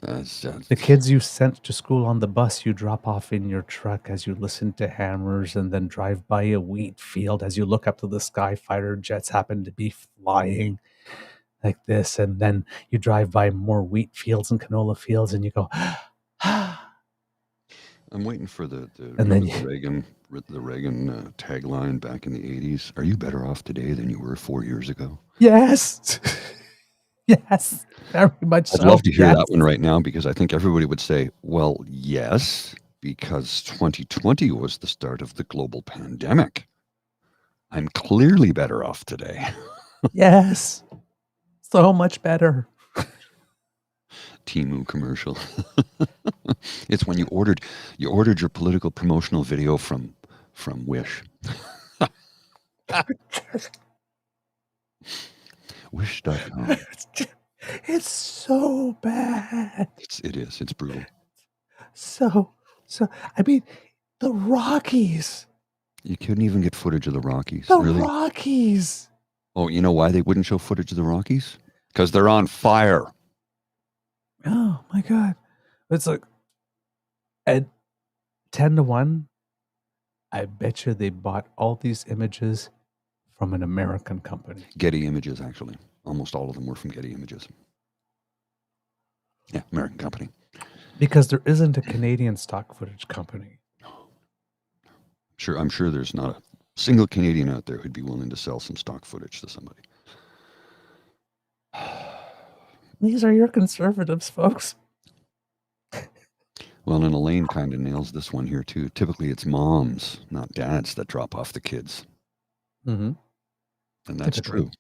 The kids you sent to school on the bus you drop off in your truck as you listen to hammers and then drive by a wheat field as you look up to the sky, fighter jets happen to be flying like this, and then you drive by more wheat fields and canola fields and you go, ah. I'm waiting for the And then Reagan tagline back in the 80s. Are you better off today than you were 4 years ago? Yes. Yes, very much I'd so. love to hear Yes. that one right now, because I think everybody would say, well, yes, because 2020 was the start of the global pandemic. I'm clearly better off today. Yes. So much better. Temu commercial. It's when you ordered your political promotional video from Wish. Wish.com. It's so bad. It is. It's brutal. So, I mean, the Rockies. You couldn't even get footage of the Rockies. The really? Rockies. Oh, you know why they wouldn't show footage of the Rockies? Because they're on fire. Oh my God. It's like at 10-1, I bet you they bought all these images from an American company. Getty Images, actually. Almost all of them were from Getty Images. Yeah, American company. Because there isn't a Canadian stock footage company. I'm sure there's not a single Canadian out there who'd be willing to sell some stock footage to somebody. These are your conservatives, folks. Well, and Elaine kind of nails this one here, too. Typically, it's moms, not dads, that drop off the kids. Mm-hmm. And that's Typically. true.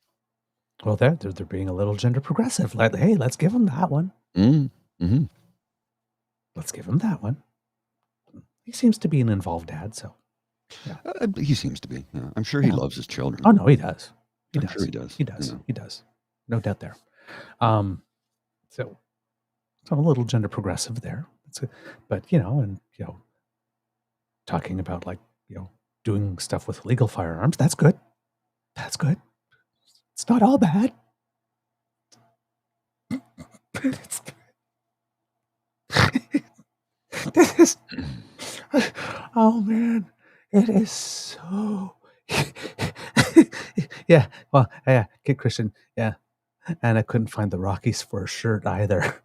Well, they're being a little gender progressive. Like, hey, let's give them that one. Mm-hmm. Let's give him that one. He seems to be an involved dad, so. Yeah. He seems to be. Yeah. I'm sure he loves his children. Oh, no, he does. I'm sure he does. He does. Yeah. He does. No doubt there. So a little gender progressive there. But, talking about, like, doing stuff with legal firearms, that's good. That's good. It's not all bad. But it's good. Oh, man. It is so... Yeah, well, yeah, Kid Christian, yeah. And I couldn't find the Rockies for a shirt either.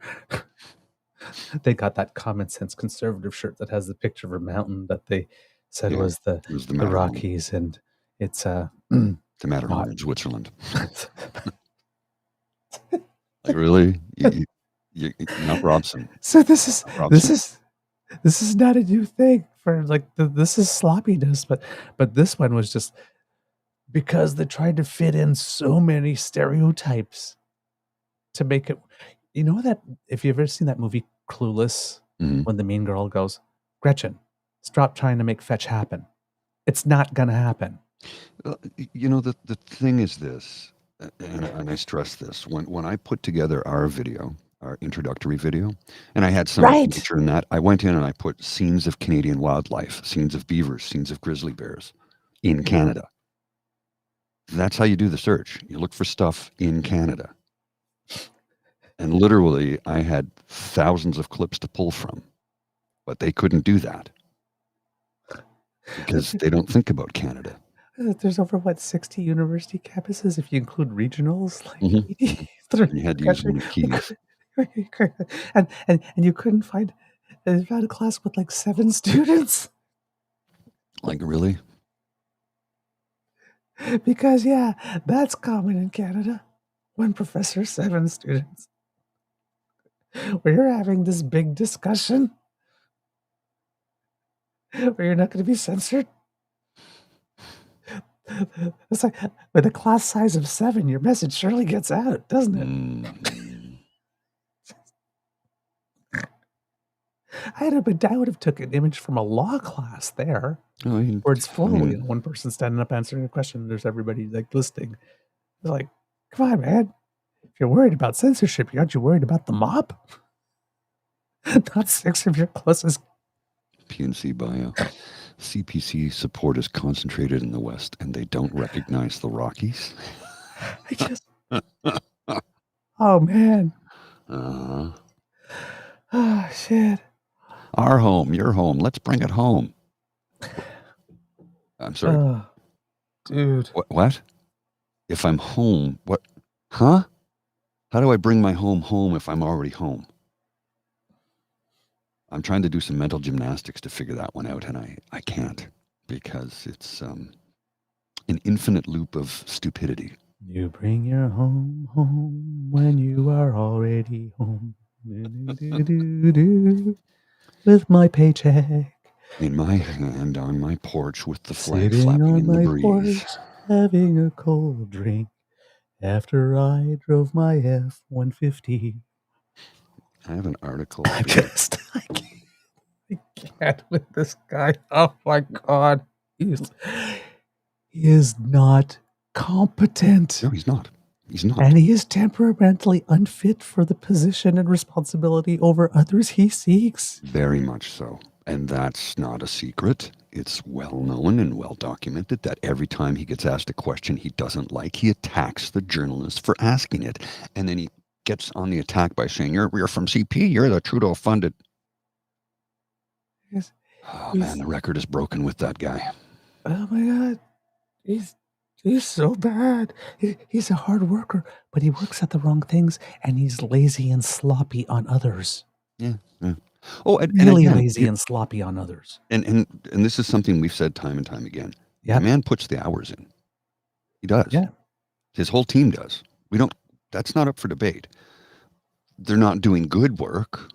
They got that common sense conservative shirt that has the picture of a mountain that they said was the Rockies, and it's the Matterhorn in Switzerland. Like, really? You not Robson. So this is not a new thing for, like, this is sloppiness, but this one was just because they tried to fit in so many stereotypes to make it. You know that if you've ever seen that movie Clueless, when the mean girl goes, Gretchen, stop trying to make fetch happen. It's not going to happen. The thing is this, and I stress this, when I put together our video, our introductory video, and I had some nature in that, I went in and I put scenes of Canadian wildlife, scenes of beavers, scenes of grizzly bears in Canada. That's how you do the search. You look for stuff in Canada. And literally, I had thousands of clips to pull from, but they couldn't do that because they don't think about Canada. There's over 60 university campuses if you include regionals. Like, you had to use one of keys. and you couldn't find a class with like 7 students. Like, really? Because that's common in Canada. 1 professor, 7 students. Where you're having this big discussion where you're not going to be censored. It's like, with a class size of 7, your message surely gets out, doesn't it? I would have took an image from a law class there, I mean, where it's full. I mean, You know, one person standing up answering a question, and there's everybody like listening. It's like, come on, man. If you're worried about censorship, aren't you worried about the mob? Not 6 of your closest. PNC bio. CPC support is concentrated in the West, and they don't recognize the Rockies. I just. Oh man. Uh-huh. Oh shit. Our home, your home. Let's bring it home. I'm sorry. Oh, dude. What? If I'm home, what? Huh? How do I bring my home if I'm already home? I'm trying to do some mental gymnastics to figure that one out, and I can't, because it's an infinite loop of stupidity. You bring your home when you are already home. With my paycheck. In my hand on my porch with the flag Sitting flapping on in the my breeze. porch, having a cold drink after I drove my F-150. I have an article. I can't with this guy. Oh my God. He is not competent. No, he's not. He's not. And he is temperamentally unfit for the position and responsibility over others he seeks. Very much so. And that's not a secret. It's well known and well documented that every time he gets asked a question he doesn't like, he attacks the journalist for asking it. And then he gets on the attack by saying, you're from CP, you're the Trudeau funded. Yes. Oh man, the record is broken with that guy. Oh my God. He's so bad. He's a hard worker, but he works at the wrong things, and he's lazy and sloppy on others. Yeah. Oh, and Really again, lazy and sloppy on others. And this is something we've said time and time again. Yeah. The man puts the hours in. He does. Yeah. His whole team does. That's not up for debate. They're not doing good work.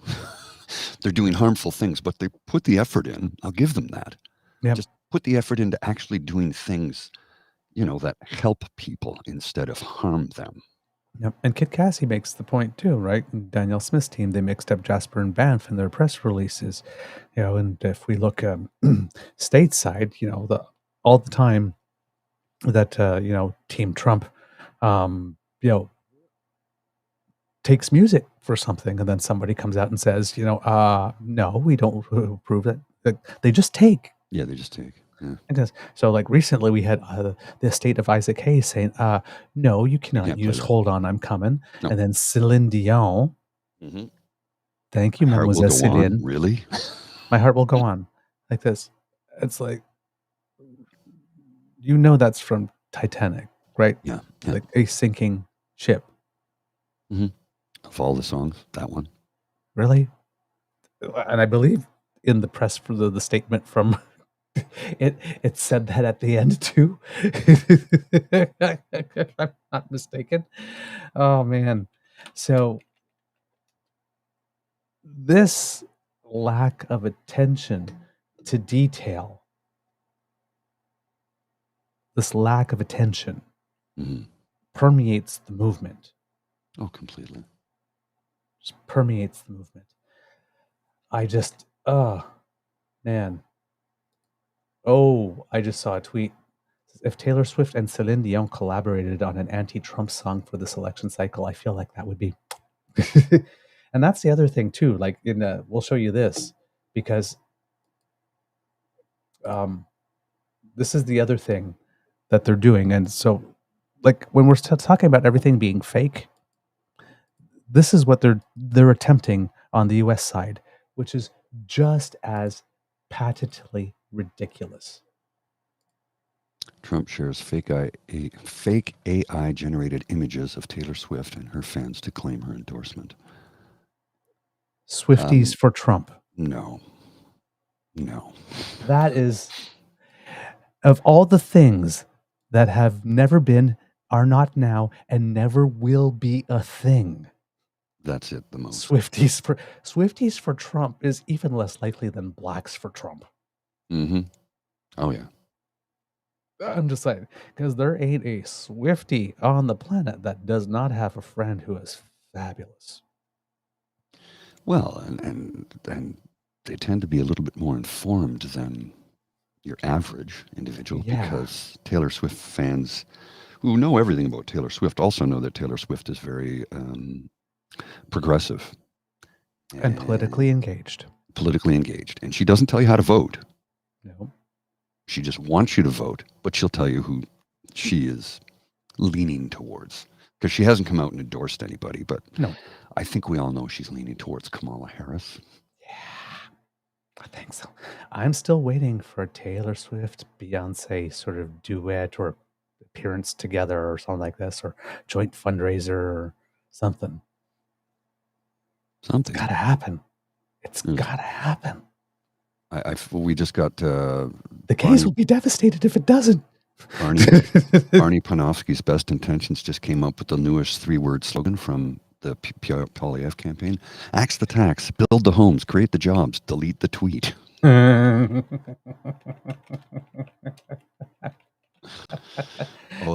They're doing harmful things, but they put the effort in. I'll give them that. Yep. Just put the effort into actually doing things, that help people instead of harm them. Yep. And Kit Cassie makes the point too, right? And Danielle Smith's team, they mixed up Jasper and Banff in their press releases, and if we look stateside, all the time that, Team Trump, takes music for something, and then somebody comes out and says, no, we don't approve that. They just take. Yeah, they just take. Yeah. It does. So, like recently, we had the estate of Isaac Hayes saying, "No, you cannot use Hold On, I'm Coming." No. And then Celine Dion. Mm-hmm. Thank you, Mademoiselle Celine. Really? My heart will go on like this. It's like, that's from Titanic, right? Yeah. Like a sinking ship. Mm-hmm. Of all the songs, that one. Really? And I believe in the press for the statement from it said that at the end too. If I'm not mistaken. Oh man. So this lack of attention to detail, this lack of attention permeates the movement. Oh, completely. Just permeates the movement. I just, man. Oh, I just saw a tweet. If Taylor Swift and Celine Dion collaborated on an anti-Trump song for this election cycle, I feel like that would be. And that's the other thing too. Like we'll show you this because this is the other thing that they're doing. And so, like when we're talking about everything being fake, this is what they're attempting on the U.S. side, which is just as patently ridiculous. Trump shares fake AI generated images of Taylor Swift and her fans to claim her endorsement. Swifties for Trump. No. That is, of all the things that have never been, are not now, and never will be a thing. That's it the most. Swifties for Trump is even less likely than blacks for Trump. Mm-hmm. Oh, yeah. I'm just saying, because there ain't a Swiftie on the planet that does not have a friend who is fabulous. Well, and they tend to be a little bit more informed than your average individual, Yeah. because Taylor Swift fans who know everything about Taylor Swift also know that Taylor Swift is very progressive And politically engaged. Politically engaged. And she doesn't tell you how to vote. No. She just wants you to vote, but she'll tell you who she is leaning towards. Because she hasn't come out and endorsed anybody, but No. I think we all know she's leaning towards Kamala Harris. Yeah, I think so. I'm still waiting for a Taylor Swift, Beyonce sort of duet or appearance together or something like this, or joint fundraiser or something. Something. It's gotta happen. It's Yes. gotta happen. We just got The case will be devastated if it doesn't. Barney Panofsky's Best Intentions just came up with the newest 3-word slogan from the Pierre Poilievre campaign. Axe the tax, build the homes, create the jobs, delete the tweet. Oh,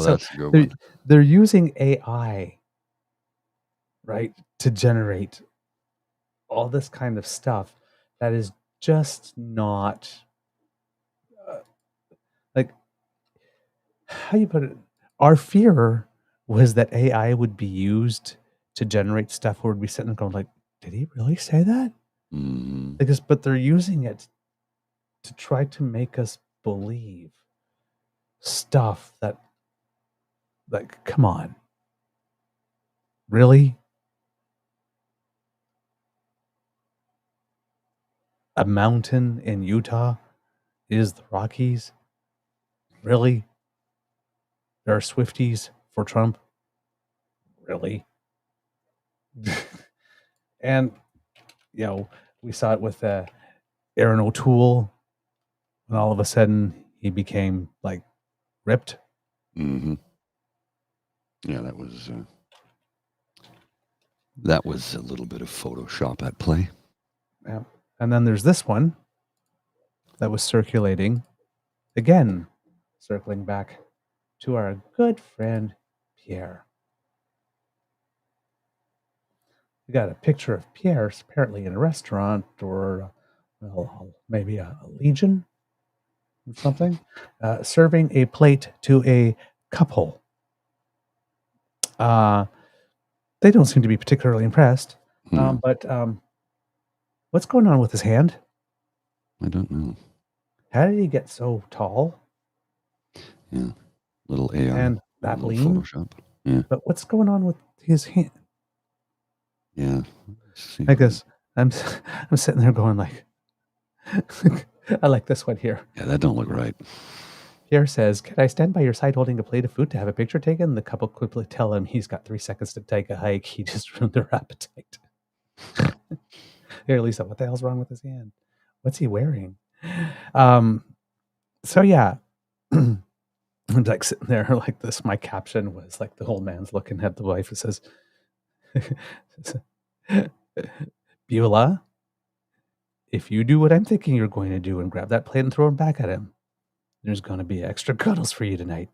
that's a good one. They're using AI, right, to generate all this kind of stuff that is just not like, how you put it. Our fear was that AI would be used to generate stuff where we'd be sitting and going like, did he really say that? Mm-hmm. But they're using it to try to make us believe stuff that, like, come on. Really? A mountain in Utah is the Rockies? Really? There are Swifties for Trump? Really? And, you know, we saw it with Aaron O'Toole, and all of a sudden he became, like, ripped. Mm-hmm. Yeah, that was a little bit of Photoshop at play. Yeah. And then there's this one that was circulating, again, circling back to our good friend Pierre. We got a picture of Pierre apparently in a restaurant or, well, maybe a Legion or something, serving a plate to a couple. They don't seem to be particularly impressed. But what's going on with his hand? I don't know. How did he get so tall? Yeah, little AI and that little lean? Photoshop. Yeah, But what's going on with his hand? yeah. I guess I'm sitting there going like, I like this one here. Yeah, that don't look right. Pierre says, "Can I stand by your side holding a plate of food to have a picture taken?" The couple quickly tell him he's got 3 seconds to take a hike. He just ruined their appetite. Here, Lisa, what the hell's wrong with his hand? What's he wearing? So yeah, I'm like sitting there like this. My caption was like the old man's looking at the wife and says, "Beulah, if you do what I'm thinking you're going to do and grab that plate and throw it back at him, there's going to be extra cuddles for you tonight."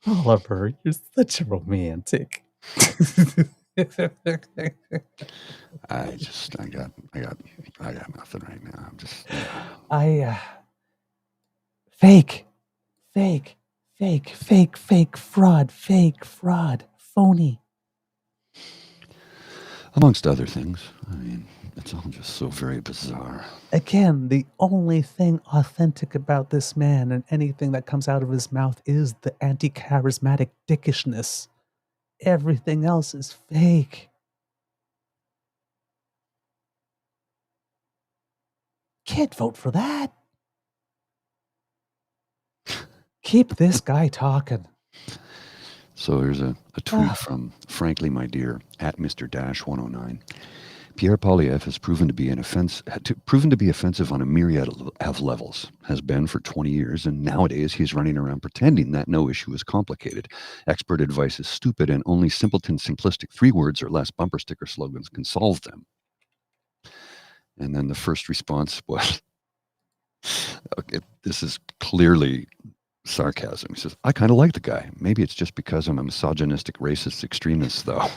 Oliver, you're such a romantic. I got nothing right now. I'm just fake, fraud, phony. Amongst other things. I mean, it's all just so very bizarre. Again, the only thing authentic about this man and anything that comes out of his mouth is the anti-charismatic dickishness. Everything else is fake. Can't vote for that. Keep this guy talking. So here's a tweet from Frankly My Dear at Mr. Dash 109. Pierre Poilievre has proven to be offensive on a myriad of levels, has been for 20 years, and nowadays he's running around pretending that no issue is complicated. Expert advice is stupid, and only simplistic 3 words or less bumper sticker slogans can solve them. And then the first response was, okay, this is clearly sarcasm. He says, "I kind of like the guy. Maybe it's just because I'm a misogynistic, racist extremist, though."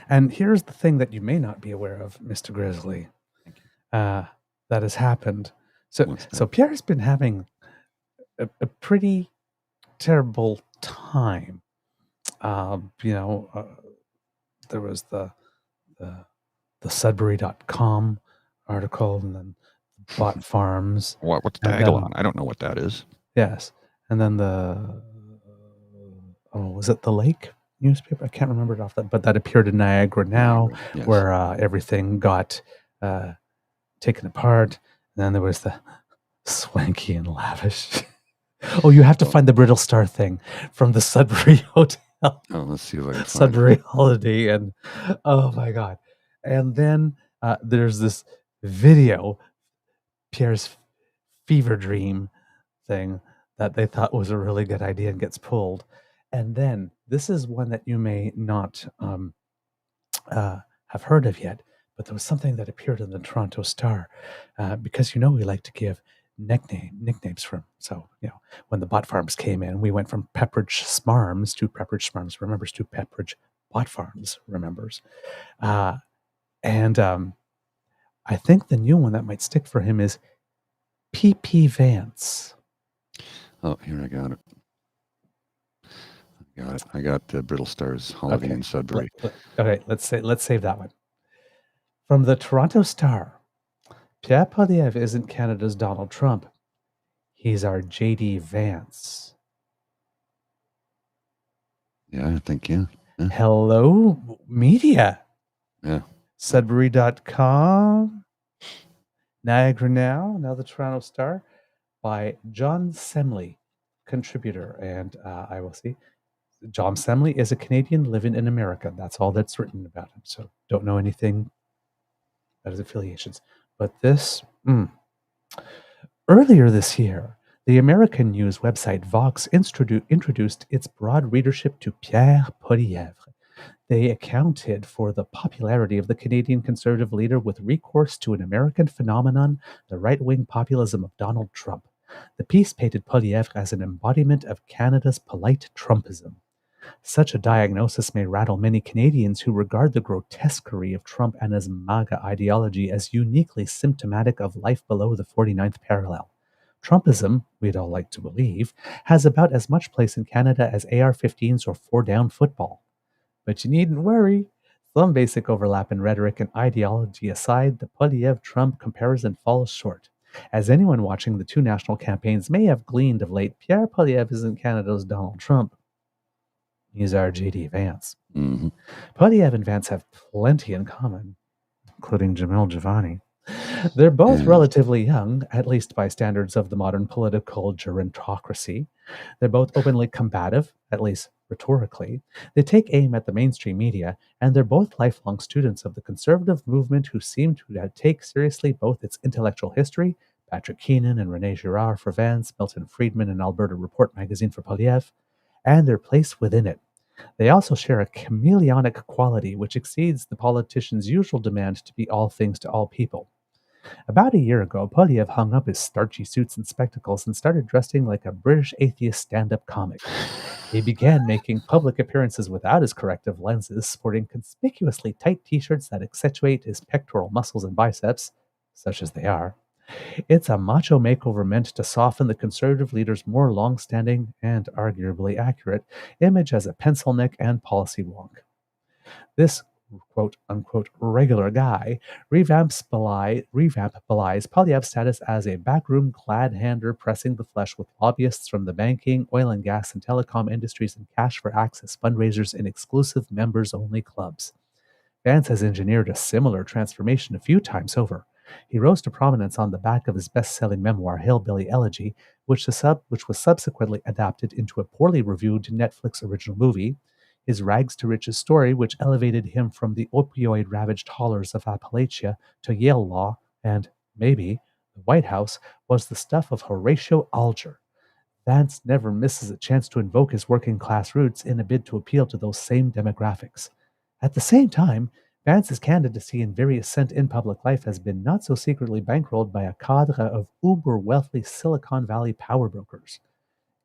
And here's the thing that you may not be aware of, Mr. Grizzly, that has happened. So Pierre's been having a pretty terrible time. There was the Sudbury.com article, and then bot farms. What's the tagline? I don't know what that is. Yes. And then was it the Lake newspaper? I can't remember it off that, but that appeared in Niagara Now, Yes. where everything got taken apart. And then there was the Swanky and Lavish. Oh, you have to find the Brittle Star thing from the Sudbury Hotel. Oh, let's see if I can find Sudbury it. Holiday, and oh my God. And then there's this video, Pierre's fever dream thing, that they thought was a really good idea and gets pulled. And then this is one that you may not have heard of yet, but there was something that appeared in the Toronto Star, because we like to give nicknames from. So when the bot farms came in, we went from Pepperidge Smarms to Pepperidge Smarms Remembers to Pepperidge Bot Farms Remembers, and I think the new one that might stick for him is PP Vance. Oh, here I got it. I got Brittle Star's Holiday in Sudbury. Okay, let's save that one. From the Toronto Star, Pierre Poilievre isn't Canada's Donald Trump. He's our JD Vance. Yeah, I think, yeah. Hello, media. Yeah. Sudbury.com, Niagara Now the Toronto Star, by John Semley, contributor. And I will see. John Semley is a Canadian living in America. That's all that's written about him. So don't know anything about his affiliations. But this, earlier this year, the American news website Vox introduced its broad readership to Pierre Poilievre. They accounted for the popularity of the Canadian Conservative leader with recourse to an American phenomenon, the right-wing populism of Donald Trump. The piece painted Poilievre as an embodiment of Canada's polite Trumpism. Such a diagnosis may rattle many Canadians who regard the grotesquerie of Trump and his MAGA ideology as uniquely symptomatic of life below the 49th parallel. Trumpism, we'd all like to believe, has about as much place in Canada as AR-15s or four-down football. But you needn't worry. Some basic overlap in rhetoric and ideology aside, the Poilievre-Trump comparison falls short. As anyone watching the two national campaigns may have gleaned of late, Pierre Poilievre isn't Canada's Donald Trump. He's our J.D. Vance. Mm-hmm. Poilievre and Vance have plenty in common, including Jamil Giovanni. They're both relatively young, at least by standards of the modern political gerontocracy. They're both openly combative, at least rhetorically. They take aim at the mainstream media, and they're both lifelong students of the conservative movement who seem to take seriously both its intellectual history, Patrick Keenan and René Girard for Vance, Milton Friedman and Alberta Report magazine for Poilievre, and their place within it. They also share a chameleonic quality which exceeds the politician's usual demand to be all things to all people. About a year ago, Poilievre hung up his starchy suits and spectacles and started dressing like a British atheist stand-up comic. He began making public appearances without his corrective lenses, sporting conspicuously tight t-shirts that accentuate his pectoral muscles and biceps, such as they are. It's a macho makeover meant to soften the conservative leader's more long-standing and arguably accurate image as a pencil neck and policy wonk. This quote-unquote regular guy revamps belies Poilievre's status as a backroom glad-hander pressing the flesh with lobbyists from the banking, oil and gas, and telecom industries and cash-for-access fundraisers in exclusive members-only clubs. Vance has engineered a similar transformation a few times over. He rose to prominence on the back of his best-selling memoir, Hillbilly Elegy, which was subsequently adapted into a poorly reviewed Netflix original movie, his Rags to Riches story, which elevated him from the opioid-ravaged hollers of Appalachia to Yale Law, and, maybe, the White House, was the stuff of Horatio Alger. Vance never misses a chance to invoke his working-class roots in a bid to appeal to those same demographics. At the same time, Vance's candidacy and very ascent in public life has been not so secretly bankrolled by a cadre of uber-wealthy Silicon Valley power brokers.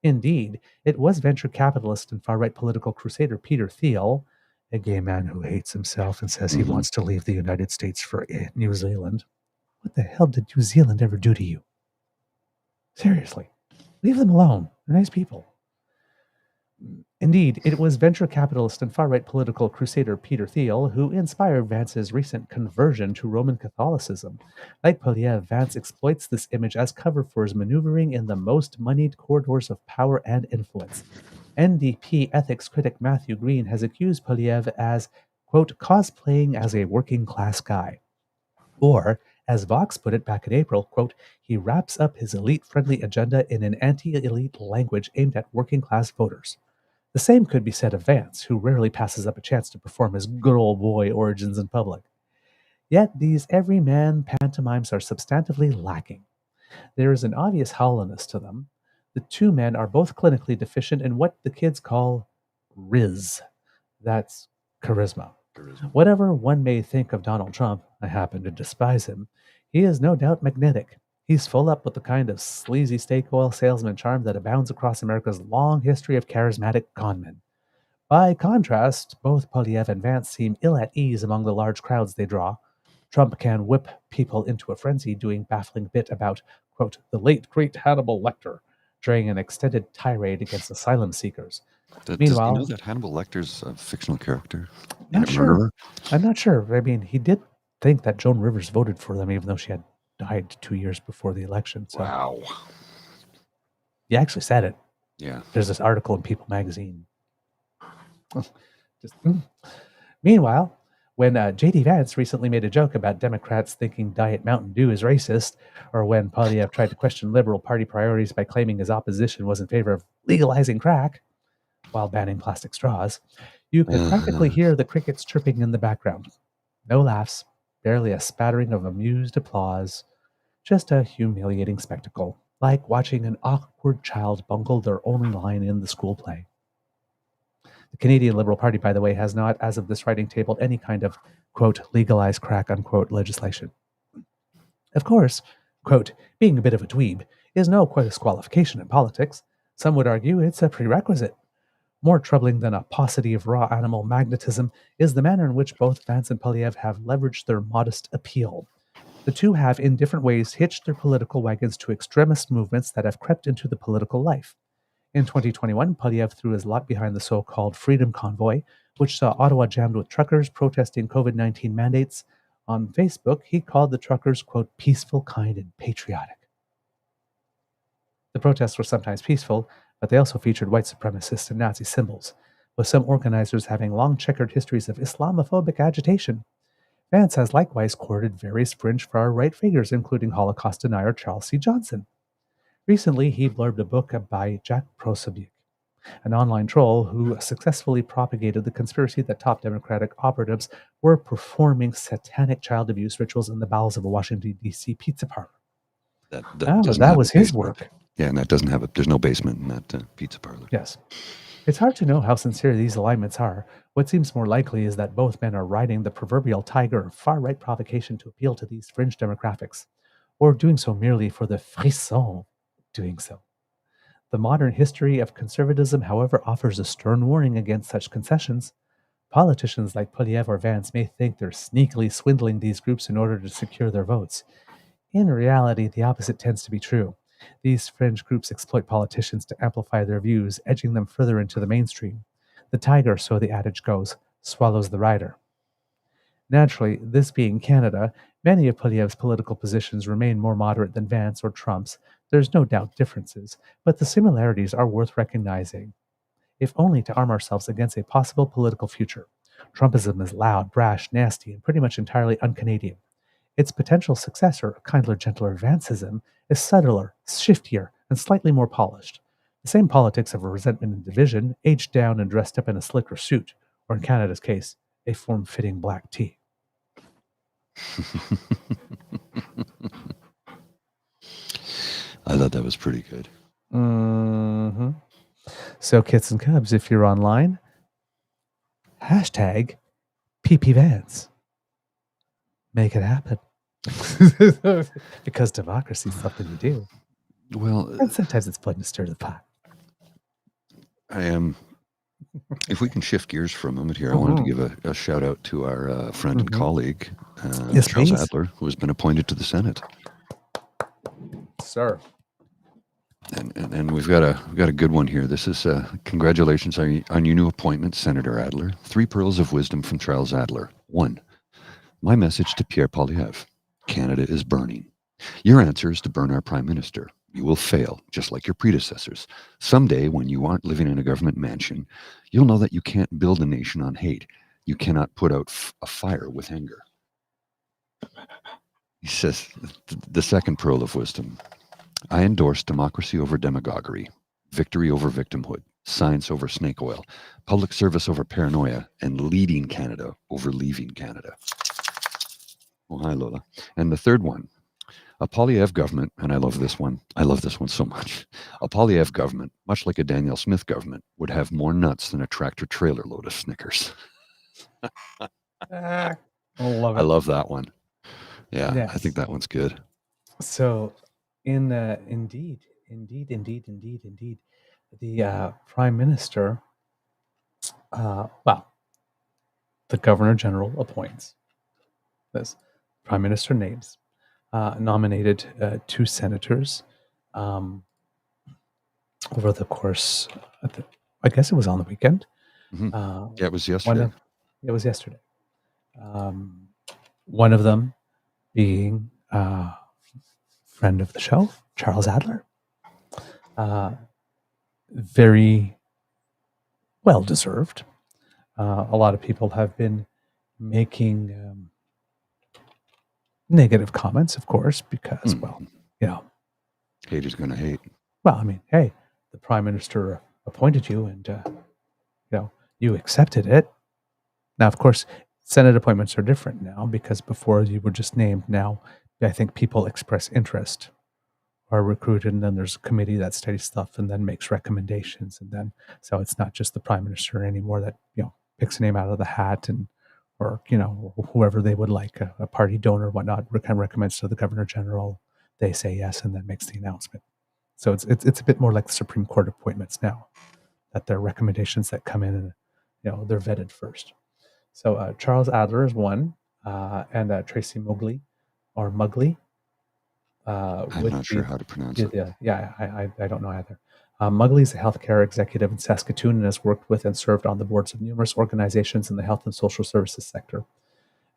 Indeed, it was venture capitalist and far-right political crusader Peter Thiel, a gay man who hates himself and says he wants to leave the United States for New Zealand. What the hell did New Zealand ever do to you? Seriously, leave them alone. They're nice people. Indeed, it was venture capitalist and far-right political crusader Peter Thiel who inspired Vance's recent conversion to Roman Catholicism. Like Polyev, Vance exploits this image as cover for his maneuvering in the most moneyed corridors of power and influence. NDP ethics critic Matthew Green has accused Polyev as, quote, cosplaying as a working-class guy. Or, as Vox put it back in April, quote, he wraps up his elite-friendly agenda in an anti-elite language aimed at working-class voters. The same could be said of Vance, who rarely passes up a chance to perform his good old boy origins in public. Yet these everyman pantomimes are substantively lacking. There is an obvious hollowness to them. The two men are both clinically deficient in what the kids call riz. That's charisma. Whatever one may think of Donald Trump, I happen to despise him, he is no doubt magnetic. He's full up with the kind of sleazy steak oil salesman charm that abounds across America's long history of charismatic conmen. By contrast, both Polyev and Vance seem ill at ease among the large crowds they draw. Trump can whip people into a frenzy doing baffling bit about, quote, the late great Hannibal Lecter, during an extended tirade against asylum seekers. Does Meanwhile, he know that Hannibal Lecter's a fictional character? Not sure. I'm not sure. I mean, he did think that Joan Rivers voted for them, even though she had died 2 years before the election. So wow. He actually said it. Yeah. There's this article in People magazine. Meanwhile, when J.D. Vance recently made a joke about Democrats thinking Diet Mountain Dew is racist, or when Polyev tried to question Liberal Party priorities by claiming his opposition was in favor of legalizing crack while banning plastic straws, you could practically hear the crickets chirping in the background. No laughs, barely a spattering of amused applause, just a humiliating spectacle, like watching an awkward child bungle their only line in the school play. The Canadian Liberal Party, by the way, has not, as of this writing, tabled any kind of, quote, legalize crack, unquote, legislation. Of course, quote, being a bit of a dweeb is no disqualification in politics. Some would argue it's a prerequisite. More troubling than a paucity of raw animal magnetism is the manner in which both Vance and Polyev have leveraged their modest appeal. The two have, in different ways, hitched their political wagons to extremist movements that have crept into the political life. In 2021, Polyev threw his lot behind the so-called Freedom Convoy, which saw Ottawa jammed with truckers protesting COVID-19 mandates. On Facebook, he called the truckers, quote, peaceful, kind, and patriotic. The protests were sometimes peaceful, but they also featured white supremacist and Nazi symbols, with some organizers having long checkered histories of Islamophobic agitation. Vance has likewise courted various fringe far-right figures, including Holocaust denier Charles C. Johnson. Recently, he blurbed a book by Jack Posobiec, an online troll who successfully propagated the conspiracy that top Democratic operatives were performing satanic child abuse rituals in the bowels of a Washington, D.C. pizza parlor. That was his work. Yeah, and that doesn't have there's no basement in that pizza parlor. Yes. It's hard to know how sincere these alignments are. What seems more likely is that both men are riding the proverbial tiger of far-right provocation to appeal to these fringe demographics, or doing so merely for the frisson doing so. The modern history of conservatism, however, offers a stern warning against such concessions. Politicians like Polyev or Vance may think they're sneakily swindling these groups in order to secure their votes. In reality, the opposite tends to be true. These fringe groups exploit politicians to amplify their views, edging them further into the mainstream. The tiger, so the adage goes, swallows the rider. Naturally, this being Canada, many of Polyev's political positions remain more moderate than Vance or Trump's. There's no doubt differences, but the similarities are worth recognizing, if only to arm ourselves against a possible political future. Trumpism is loud, brash, nasty, and pretty much entirely un-Canadian. Its potential successor, kindler, gentler Vanceism, is subtler, shiftier, and slightly more polished. The same politics of resentment and division, aged down and dressed up in a slicker suit, or in Canada's case, a form-fitting black tee. I thought that was pretty good. Mm-hmm. So, kits and cubs, if you're online, hashtag PPVance. Make it happen. Because democracy is something you do. Well, And sometimes it's fun to stir the pot. I am If we can shift gears for a moment here, I wanted to give a shout out to our friend and colleague, Yes, Charles please. Adler, who has been appointed to the Senate. Sir. And we've got a good one here. This is congratulations on your new appointment, Senator Adler. 3 pearls of wisdom from Charles Adler. 1. My message to Pierre Poilievre. Canada is burning. Your answer is to burn our Prime Minister. You will fail, just like your predecessors. Someday, when you aren't living in a government mansion, you'll know that you can't build a nation on hate. You cannot put out a fire with anger. He says, the second pearl of wisdom. I endorse democracy over demagoguery, victory over victimhood, science over snake oil, public service over paranoia, and leading Canada over leaving Canada. Oh, hi, Lola. And the third one, a Poilievre government, and I love this one so much. A Poilievre government, much like a Daniel Smith government, would have more nuts than a tractor trailer load of Snickers. I love it. I love that one. Yeah, Yes. I think that one's good. So, indeed, the Prime Minister, the Governor General appoints. This Prime Minister names, nominated 2 senators over the course. I guess it was on the weekend. Yeah, it was yesterday. It was yesterday. One of them being friend of the show, Charles Adler. Very well deserved. A lot of people have been making negative comments, of course, because, hate is going to hate. Well, I mean, hey, the Prime Minister appointed you and, you accepted it. Now, of course, Senate appointments are different now because before you were just named. Now, I think people express interest, are recruited, and then there's a committee that studies stuff and then makes recommendations. And then, so it's not just the Prime Minister anymore that, picks a name out of the hat or whoever they would like, a party donor, whatnot, recommends to the Governor General. They say yes and then makes the announcement. So it's a bit more like the Supreme Court appointments now, that they're recommendations that come in and, they're vetted first. So Charles Adler is one, and Tracy Mugley, or Mugley. I'm not sure how to pronounce it. I don't know either. Mugley is a healthcare executive in Saskatoon and has worked with and served on the boards of numerous organizations in the health and social services sector.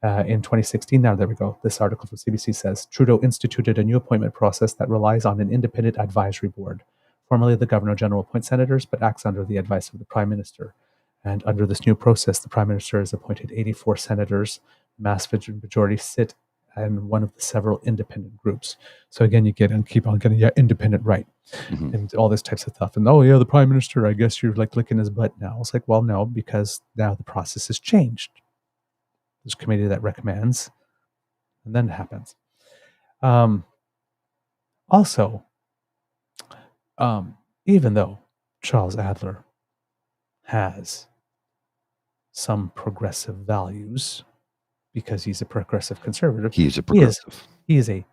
In 2016, now there we go, this article from CBC says, Trudeau instituted a new appointment process that relies on an independent advisory board. Formerly, the Governor General appoints senators, but acts under the advice of the Prime Minister. And under this new process, the Prime Minister has appointed 84 senators. The mass majority sit in one of the several independent groups. So again, you get and keep on getting independent right, and all this types of stuff. And the Prime Minister, I guess you're like licking his butt now. It's like, well, no, because now the process has changed. There's a committee that recommends, and then it happens. Also, even though Charles Adler has some progressive values, because he's a progressive conservative. He's a progressive. He is a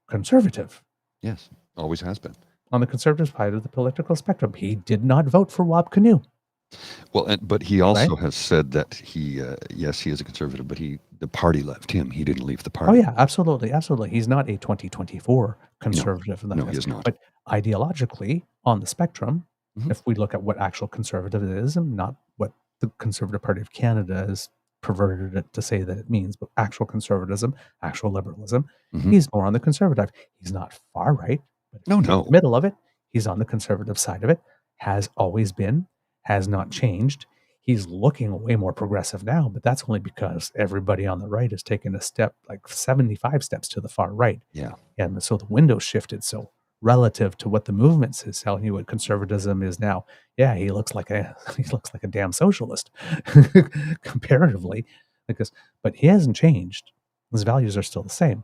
conservative. Yes, always has been. On the conservative side of the political spectrum. He did not vote for Wab Canoe. Well, but he also has said that he, yes, he is a conservative, but the party left him. He didn't leave the party. Oh, yeah, absolutely. Absolutely. He's not a 2024 conservative. No, he is not. But ideologically, on the spectrum, if we look at what actual conservatism, not what the Conservative Party of Canada has perverted it to say that it means, but actual conservatism, actual liberalism, he's more on the conservative. He's not far right, but no, in the middle of it, he's on the conservative side of it, has always been, has not changed. He's looking way more progressive now, but that's only because everybody on the right has taken a step, like 75 steps to the far right. Yeah. And so the window shifted. So relative to what the movement is telling you what conservatism is now, yeah, he looks like a damn socialist comparatively, because, but he hasn't changed. His values are still the same.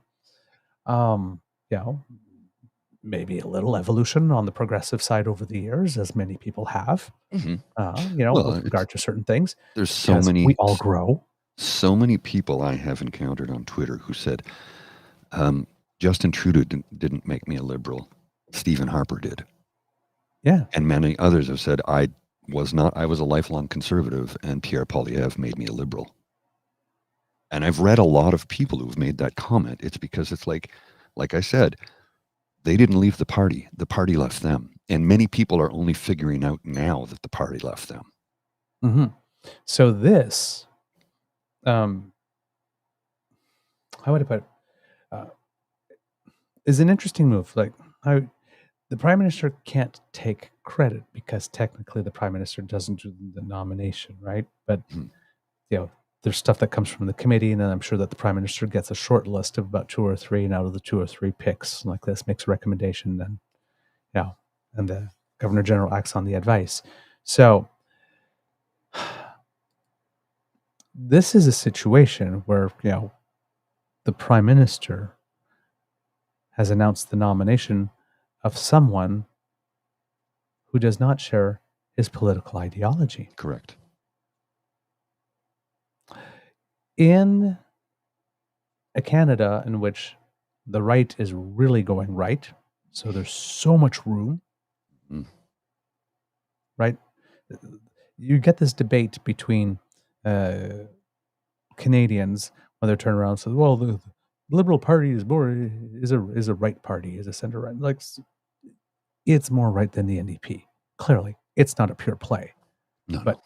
Maybe a little evolution on the progressive side over the years, as many people have. With regard to certain things. There's so many. We all grow. So many people I have encountered on Twitter who said, Justin Trudeau didn't make me a liberal. Stephen Harper did. Yeah. And many others have said, I I was a lifelong conservative, and Pierre Poilievre made me a liberal. And I've read a lot of people who've made that comment. It's because it's like I said, they didn't leave the party left them. And many people are only figuring out now that the party left them. Mm-hmm. So this, how would I put it, is an interesting move. Like, the prime minister can't take credit because technically the prime minister doesn't do the nomination, right? But there's stuff that comes from the committee, and then I'm sure that the prime minister gets a short list of about 2 or 3, and out of the 2 or 3 picks like this, makes a recommendation, and and the governor general acts on the advice. So this is a situation where the prime minister has announced the nomination of someone who does not share his political ideology. Correct. In a Canada in which the right is really going right, so there's so much room, right? You get this debate between Canadians when they turn around and say, well, the Liberal Party is a right party, is a center right. Like, it's more right than the NDP. Clearly, it's not a pure play. No. But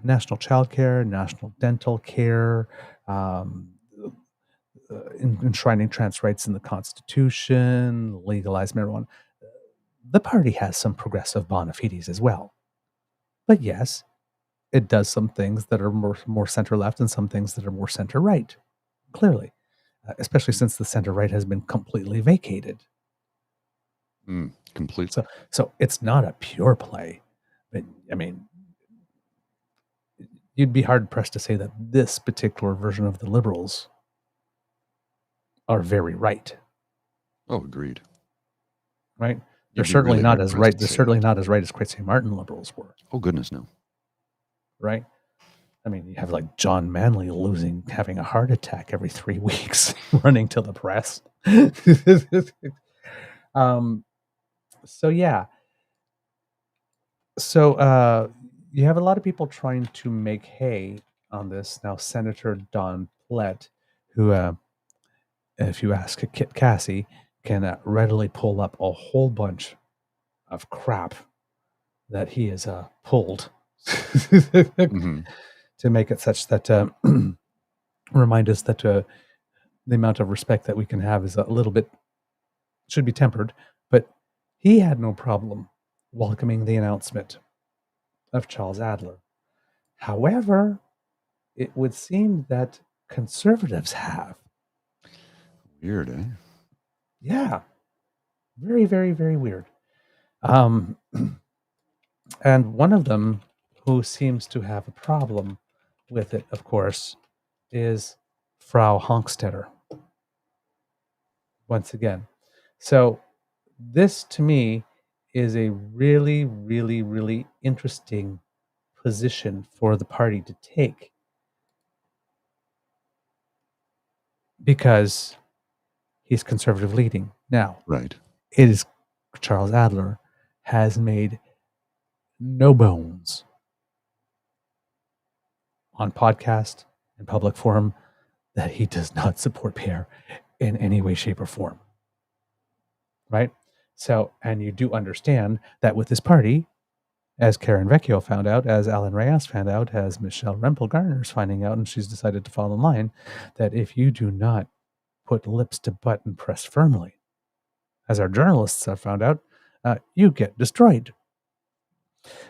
national childcare, national dental care, enshrining trans rights in the Constitution, legalize marijuana. The party has some progressive bona fides as well. But yes, it does some things that are more center-left and some things that are more center-right, clearly, especially since the center-right has been completely vacated. Completely. So it's not a pure play. But, I mean, you'd be hard-pressed to say that this particular version of the Liberals are very right. Oh, agreed. Right? They're certainly not as right. They're certainly not as right as Chrétien Martin Liberals were. Oh, goodness, no. Right? I mean, you have like John Manley having a heart attack every 3 weeks, running to the press. So yeah. So you have a lot of people trying to make hay on this. Now, Senator Don Plett, who, if you ask Kit Cassie, can readily pull up a whole bunch of crap that he has pulled to make it such that remind us that the amount of respect that we can have is a little bit, should be tempered. But he had no problem welcoming the announcement of Charles Adler. However, it would seem that conservatives have. Weird, eh? Yeah. Very, very, very weird. And one of them who seems to have a problem with it, of course, is Frau Honkstetter. Once again. So this, to me, is a really, really, really interesting position for the party to take. Because he's conservative leading. Now, right. It is Charles Adler has made no bones on podcast and public forum that he does not support Pierre in any way, shape, or form. Right? So, and you do understand that with this party, as Karen Vecchio found out, as Alan Reyes found out, as Michelle Rempel Garner is finding out, and she's decided to fall in line, that if you do not put lips to butt and press firmly, as our journalists have found out, you get destroyed.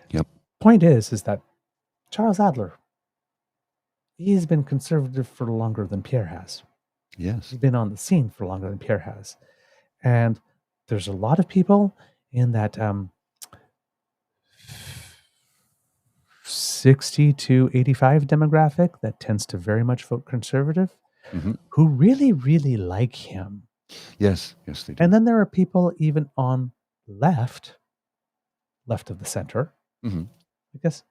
Yep. Point is that Charles Adler, he's been conservative for longer than Pierre has. Yes. He's been on the scene for longer than Pierre has. And there's a lot of people in that 60 to 85 demographic that tends to very much vote conservative, who really, really like him. Yes, yes, they do. And then there are people even on left of the center, I guess,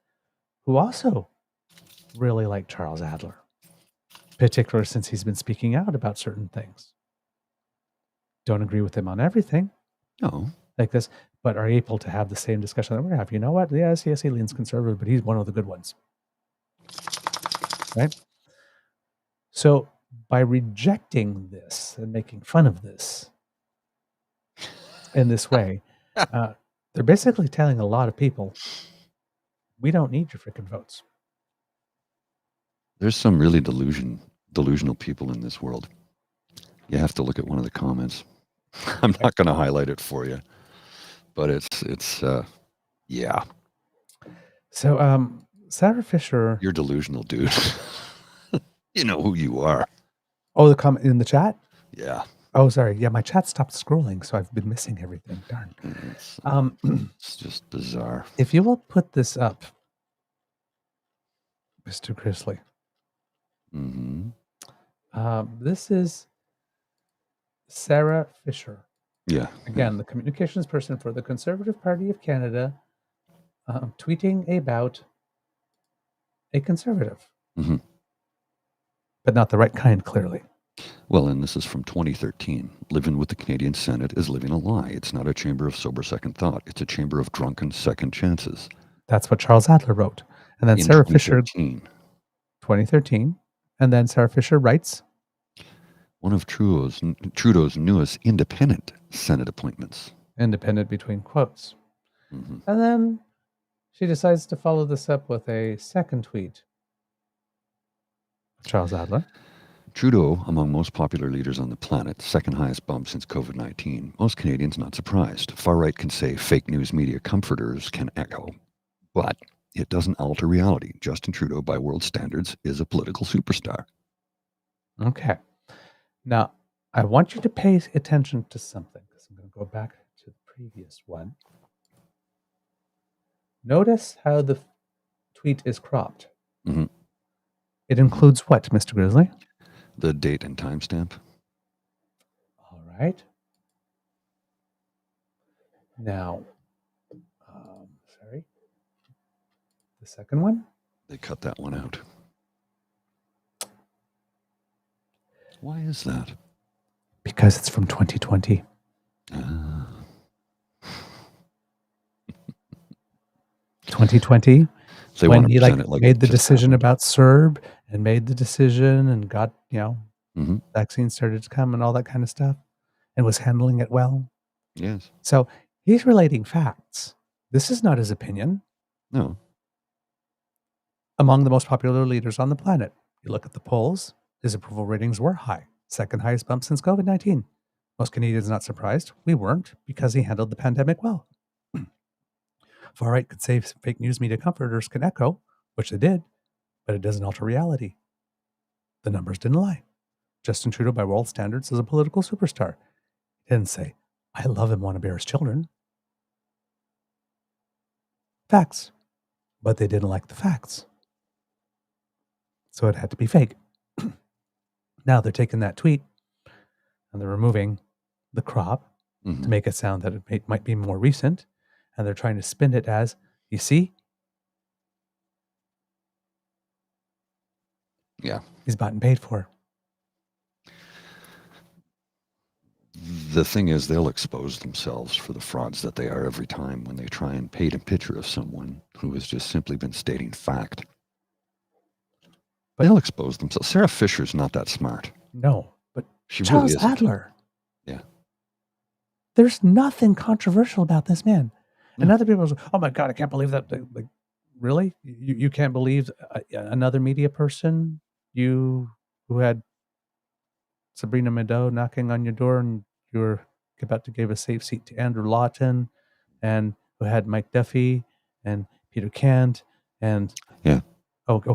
who also really like Charles Adler, particularly since he's been speaking out about certain things. Don't agree with him on everything. No. Like this, but are able to have the same discussion that we're having. You know what? Yes, he leans conservative, but he's one of the good ones. Right? So by rejecting this and making fun of this in this way, they're basically telling a lot of people, we don't need your freaking votes. There's some really delusional people in this world. You have to look at one of the comments. I'm not going to highlight it for you, but it's yeah. So Sarah Fisher. You're delusional, dude. You know who you are. Oh, the comment in the chat? Yeah. Oh, sorry. Yeah, my chat stopped scrolling, so I've been missing everything. Darn. It's just bizarre. If you will put this up, Mr. Grizzly. Mm-hmm. This is Sarah Fisher. Yeah. Again, the communications person for the Conservative Party of Canada, tweeting about a conservative. Mm-hmm. But not the right kind, clearly. Well, and this is from 2013. Living with the Canadian Senate is living a lie. It's not a chamber of sober second thought. It's a chamber of drunken second chances. That's what Charles Adler wrote. And then Sarah Fisher, 2013. And then Sarah Fisher writes, one of Trudeau's newest independent Senate appointments. Independent between quotes. Mm-hmm. And then she decides to follow this up with a second tweet. Charles Adler. Trudeau, among most popular leaders on the planet, second highest bump since COVID-19. Most Canadians not surprised. Far right can say fake news media comforters can echo, but it doesn't alter reality. Justin Trudeau, by world standards, is a political superstar. Okay. Now, I want you to pay attention to something, because I'm going to go back to the previous one. Notice how the tweet is cropped. Mm-hmm. It includes what, Mr. Grizzly? The date and timestamp. All right. Now, sorry. The second one? They cut that one out. Why is that? Because it's from 2020. 2020, when he made the decision about CERB and made the decision and got, mm-hmm. vaccines started to come and all that kind of stuff and was handling it well. Yes. So he's relating facts. This is not his opinion. No. Among the most popular leaders on the planet, you look at the polls, his approval ratings were high. Second highest bump since COVID-19. Most Canadians not surprised. We weren't, because he handled the pandemic well. Far right could say fake news media comforters can echo, which they did, but it doesn't alter reality. The numbers didn't lie. Justin Trudeau, by world standards, is a political superstar. He didn't say, I love and want to bear his children. Facts. But they didn't like the facts. So it had to be fake. Now they're taking that tweet and they're removing the crop mm-hmm. to make it sound that it might be more recent. And they're trying to spin it as, you see? Yeah. He's bought and paid for. The thing is, they'll expose themselves for the frauds that they are every time when they try and paint a picture of someone who has just simply been stating fact. But they'll expose themselves. Sarah Fisher's not that smart. No, but she Charles really isn't. Adler. Yeah. There's nothing controversial about this man. No. And other people say, oh my God, I can't believe that. Like, really? You can't believe another media person? You who had Sabrina Mado knocking on your door and you were about to give a safe seat to Andrew Lawton, and who had Mike Duffy and Peter Kant and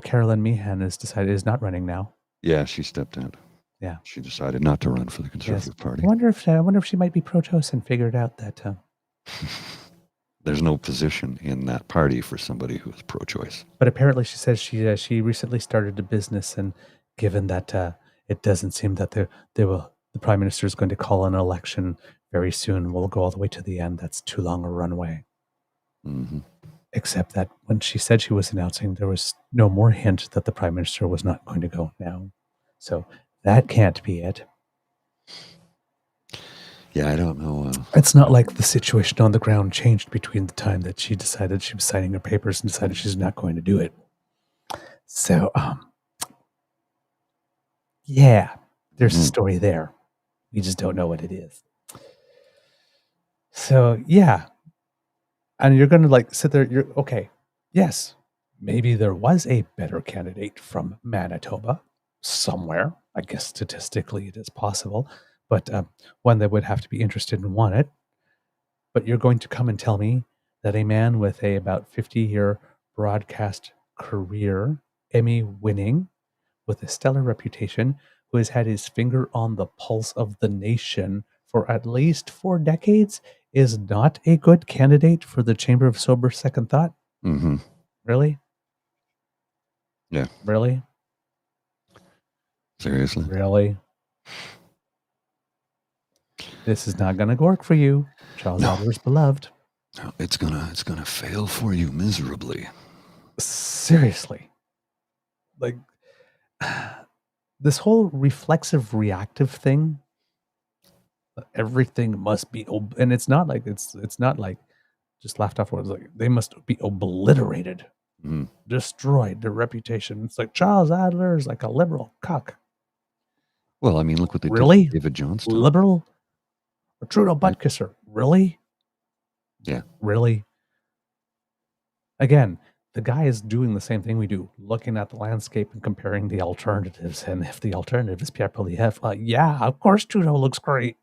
Carolyn Meehan is not running now. Yeah, she stepped out. Yeah, she decided not to run for the Conservative Party. I wonder if she might be pro-choice and figured out that there's no position in that party for somebody who is pro-choice. But apparently, she says she recently started a business, and given that it doesn't seem that the Prime Minister is going to call an election very soon, we'll go all the way to the end. That's too long a runway. Mm-hmm. Except that when she said she was announcing, there was no more hint that the Prime Minister was not going to go now. So that can't be it. Yeah, I don't know. It's not like the situation on the ground changed between the time that she decided she was signing her papers and decided she's not going to do it. So, yeah, there's a story there. We just don't know what it is. So, yeah. And you're going to like sit there. You're okay. Yes, maybe there was a better candidate from Manitoba somewhere. I guess statistically it is possible, but one that would have to be interested and want it. But you're going to come and tell me that a man with a about 50-year broadcast career, Emmy winning, with a stellar reputation, who has had his finger on the pulse of the nation for at least 4 decades, is not a good candidate for the Chamber of Sober Second Thought? Mm-hmm. Really? Yeah. Really? Seriously? Really? This is not going to work for you, Charles Adler's beloved. No, it's gonna fail for you miserably. Seriously. Like, this whole reflexive reactive thing, everything must be, and it's not like just laughed off. It's like they must be obliterated, destroyed, their reputation. It's like Charles Adler is like a liberal cuck. Well, I mean, look what they Really? did to David Johnston. Liberal? A Trudeau butt kisser. Really? Yeah. Really? Again, the guy is doing the same thing we do, looking at the landscape and comparing the alternatives. And if the alternative is Pierre Poilievre, yeah, of course Trudeau looks great.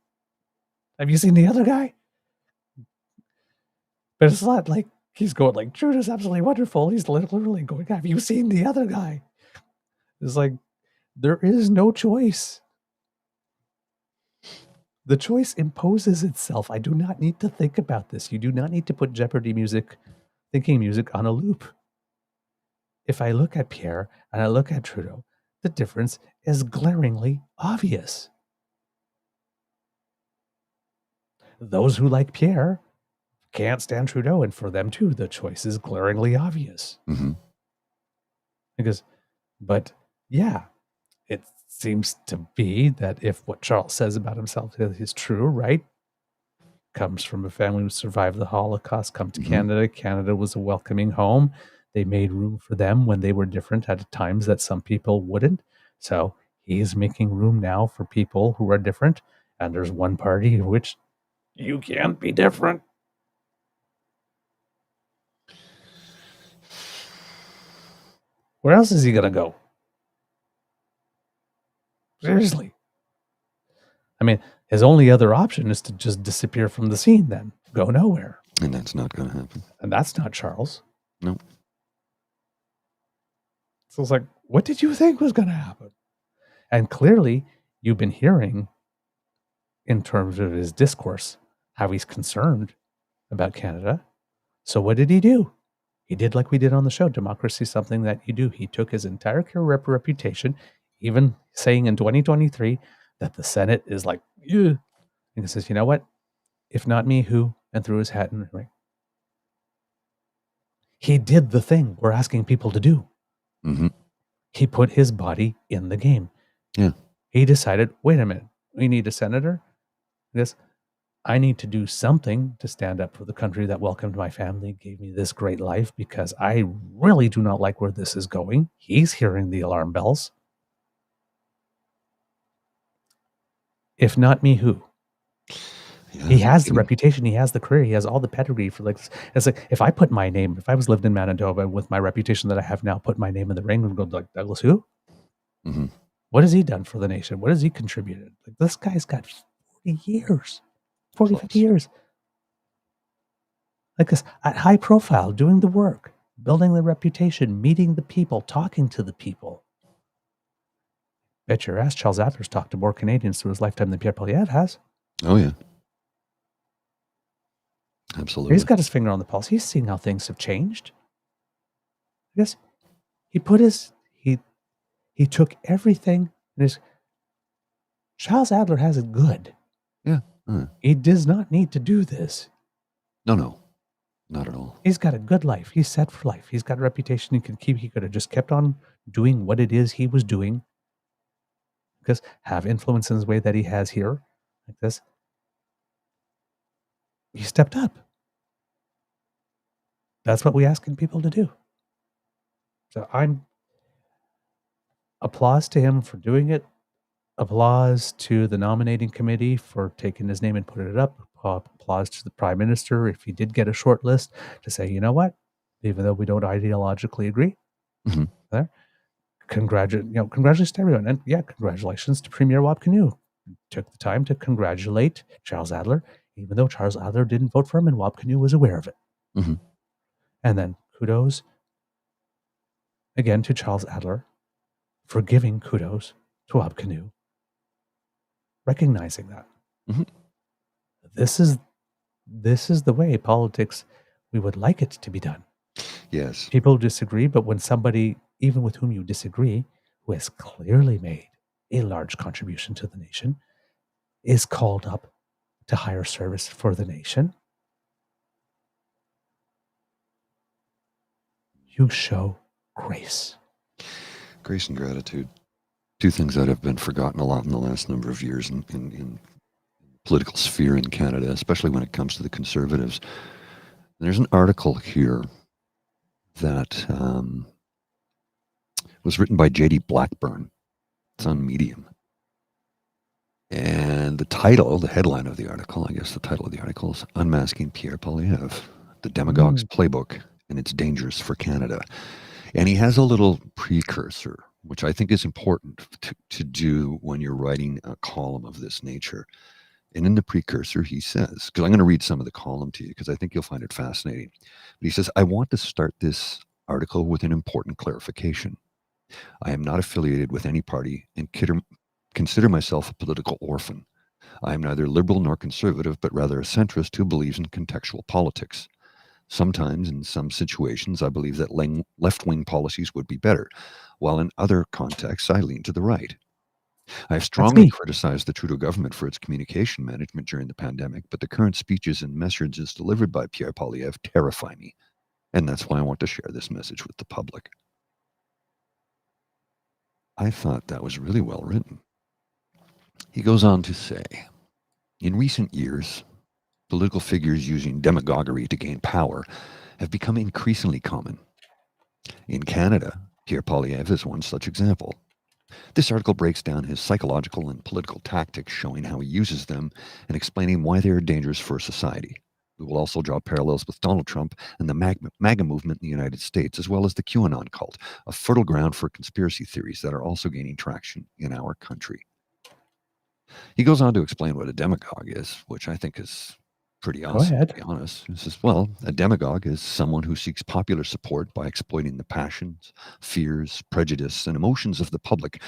Have you seen the other guy? But it's not like he's going like, Trudeau's absolutely wonderful. He's literally going, have you seen the other guy? It's like, there is no choice. The choice imposes itself. I do not need to think about this. You do not need to put Jeopardy music, thinking music on a loop. If I look at Pierre and I look at Trudeau, the difference is glaringly obvious. Those who like Pierre can't stand Trudeau, and for them too, the choice is glaringly obvious. Mm-hmm. Because, but yeah, it seems to be that if what Charles says about himself is true, right? Comes from a family who survived the Holocaust, come to Canada. Canada was a welcoming home. They made room for them when they were different at times that some people wouldn't. So he's making room now for people who are different. And there's one party in which you can't be different. Where else is he going to go? Seriously. I mean, his only other option is to just disappear from the scene then. Go nowhere. And that's not going to happen. And that's not Charles. No. So it's like, what did you think was going to happen? And clearly, you've been hearing, in terms of his discourse, how he's concerned about Canada. So what did he do? He did like we did on the show, Democracy is Something That You Do. He took his entire career reputation, even saying in 2023 that the Senate is like, yeah. And he says, you know what? If not me, who? And threw his hat in the ring. He did the thing we're asking people to do. Mm-hmm. He put his body in the game. Yeah. He decided, wait a minute, we need a senator. This, I need to do something to stand up for the country that welcomed my family, gave me this great life, because I really do not like where this is going. He's hearing the alarm bells. If not me, who? Yeah, he has the reputation, he has the career, he has all the pedigree for like this. It's like, if I put my name, if I was lived in Manitoba with my reputation that I have now, put my name in the ring and go like, Douglas who? Mm-hmm. What has he done for the nation? What has he contributed? Like, this guy's got 40 years, 40, 50 years. Like this, at high profile, doing the work, building the reputation, meeting the people, talking to the people. Bet your ass Charles Adler's talked to more Canadians through his lifetime than Pierre Poilievre has. Oh, yeah. Absolutely. He's got his finger on the pulse. He's seeing how things have changed. Yes, he put his, he took everything and his, Charles Adler has it good. Yeah. He does not need to do this. No, not at all. He's got a good life. He's set for life. He's got a reputation he can keep. He could have just kept on doing what it is he was doing. Because have influence in his way that he has here, like this. he stepped up. That's what we asking people to do. So I'm applause to him for doing it. Applause to the nominating committee for taking his name and putting it up. Applause to the prime minister if he did get a short list to say, you know what, even though we don't ideologically agree, there. Congratulations to everyone, and congratulations to Premier Wapkaniw. Took the time to congratulate Charles Adler, even though Charles Adler didn't vote for him, and Wapkaniw was aware of it. And then kudos again to Charles Adler for giving kudos to Wapkaniw, recognizing that. This is the way politics we would like it to be done. Yes. People disagree, but when somebody, even with whom you disagree, who has clearly made a large contribution to the nation, is called up to higher service for the nation, you show grace. Grace and gratitude. Two things that have been forgotten a lot in the last number of years in political sphere in Canada, especially when it comes to the Conservatives. There's an article here that was written by J.D. Blackburn. It's on Medium. And the headline of the article, I guess the title of the article is Unmasking Pierre Poilievre, the Demagogue's Playbook and its Dangers for Canada. And he has a little precursor, which I think is important to do when you're writing a column of this nature. And in the precursor, he says, because I'm going to read some of the column to you because I think you'll find it fascinating. But he says, I want to start this article with an important clarification. I am not affiliated with any party and consider myself a political orphan. I am neither liberal nor conservative, but rather a centrist who believes in contextual politics. Sometimes, in some situations, I believe that left-wing policies would be better, while in other contexts, I lean to the right. I have strongly criticized the Trudeau government for its communication management during the pandemic, but the current speeches and messages delivered by Pierre Poilievre terrify me, and that's why I want to share this message with the public. I thought that was really well written. He goes on to say, in recent years, political figures using demagoguery to gain power have become increasingly common. In Canada, Pierre Poilievre is one such example. This article breaks down his psychological and political tactics, showing how he uses them and explaining why they are dangerous for society. We will also draw parallels with Donald Trump and the MAGA movement in the United States, as well as the QAnon cult, a fertile ground for conspiracy theories that are also gaining traction in our country. He goes on to explain what a demagogue is, which I think is pretty awesome, to be honest. He says, well, a demagogue is someone who seeks popular support by exploiting the passions, fears, prejudice, and emotions of the public,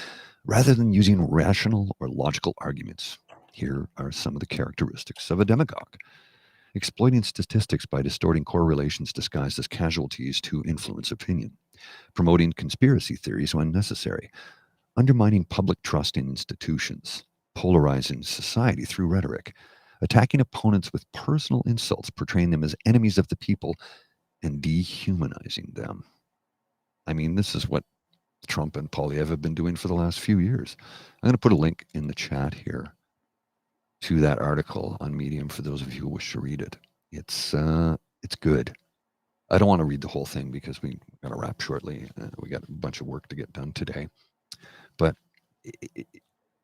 rather than using rational or logical arguments. Here are some of the characteristics of a demagogue. Exploiting statistics by distorting correlations disguised as casualties to influence opinion. Promoting conspiracy theories when necessary. Undermining public trust in institutions. Polarizing society through rhetoric. Attacking opponents with personal insults, portraying them as enemies of the people, and dehumanizing them. I mean, this is what Trump and Poilievre have been doing for the last few years. I'm going to put a link in the chat here to that article on Medium for those of you who wish to read it. It's good. I don't want to read the whole thing because we got to wrap shortly. We got a bunch of work to get done today. But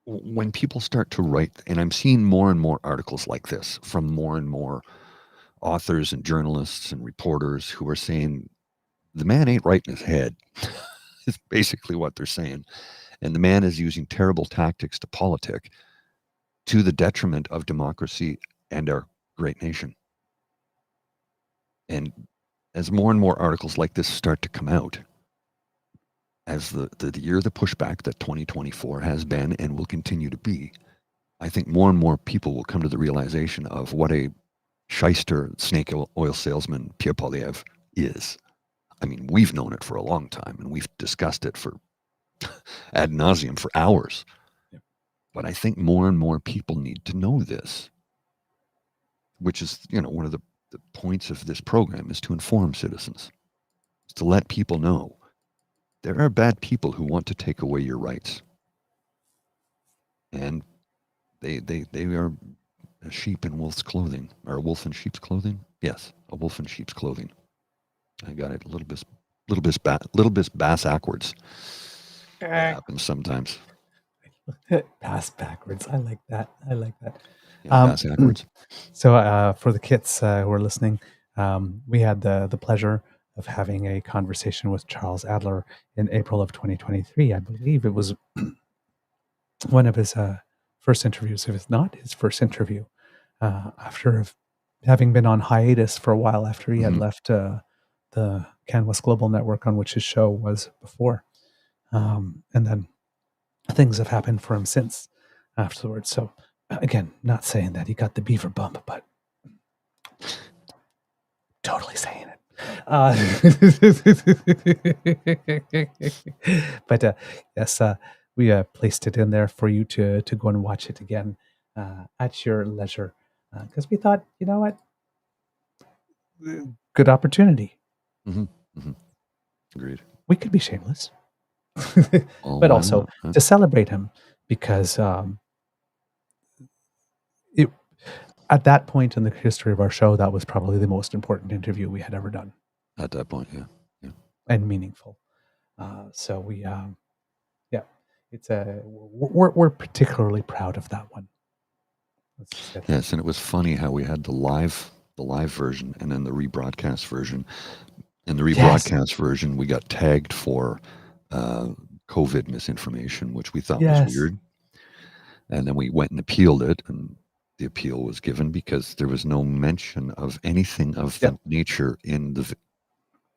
when people start to write, and I'm seeing more and more articles like this from more and more authors and journalists and reporters who are saying, the man ain't right in his head, is basically what they're saying. And the man is using terrible tactics to politic to the detriment of democracy and our great nation. And as more and more articles like this start to come out, as the year of the pushback that 2024 has been and will continue to be, I think more and more people will come to the realization of what a shyster snake oil salesman Pierre Poilievre is. I mean, we've known it for a long time, and we've discussed it for ad nauseum for hours. Yep. But I think more and more people need to know this, which is, one of the points of this program is to inform citizens, to let people know there are bad people who want to take away your rights. And they are a sheep in wolf's clothing, or a wolf in sheep's clothing. Yes, a wolf in sheep's clothing. I got it a little bit bass backwards. That happens sometimes. Pass backwards. I like that. Yeah, bass backwards. So for the kits who are listening, we had the pleasure of having a conversation with Charles Adler in April of 2023. I believe it was one of his first interviews, if it's not his first interview, after having been on hiatus for a while after he had left the Canvas Global Network on which his show was before. And then things have happened for him since afterwards. So again, not saying that he got the Beaver bump, but totally saying it. But yes, we placed it in there for you to go and watch it again at your leisure, because we thought, you know what, good opportunity. Agreed. We could be shameless, but also to celebrate him, because at that point in the history of our show, that was probably the most important interview we had ever done. At that point, yeah. And meaningful. So we, it's we're particularly proud of that one. Yes, and it was funny how we had the live version and then the rebroadcast version. In the rebroadcast version, we got tagged for COVID misinformation, which we thought was weird. And then we went and appealed it, and the appeal was given because there was no mention of anything of that nature in the.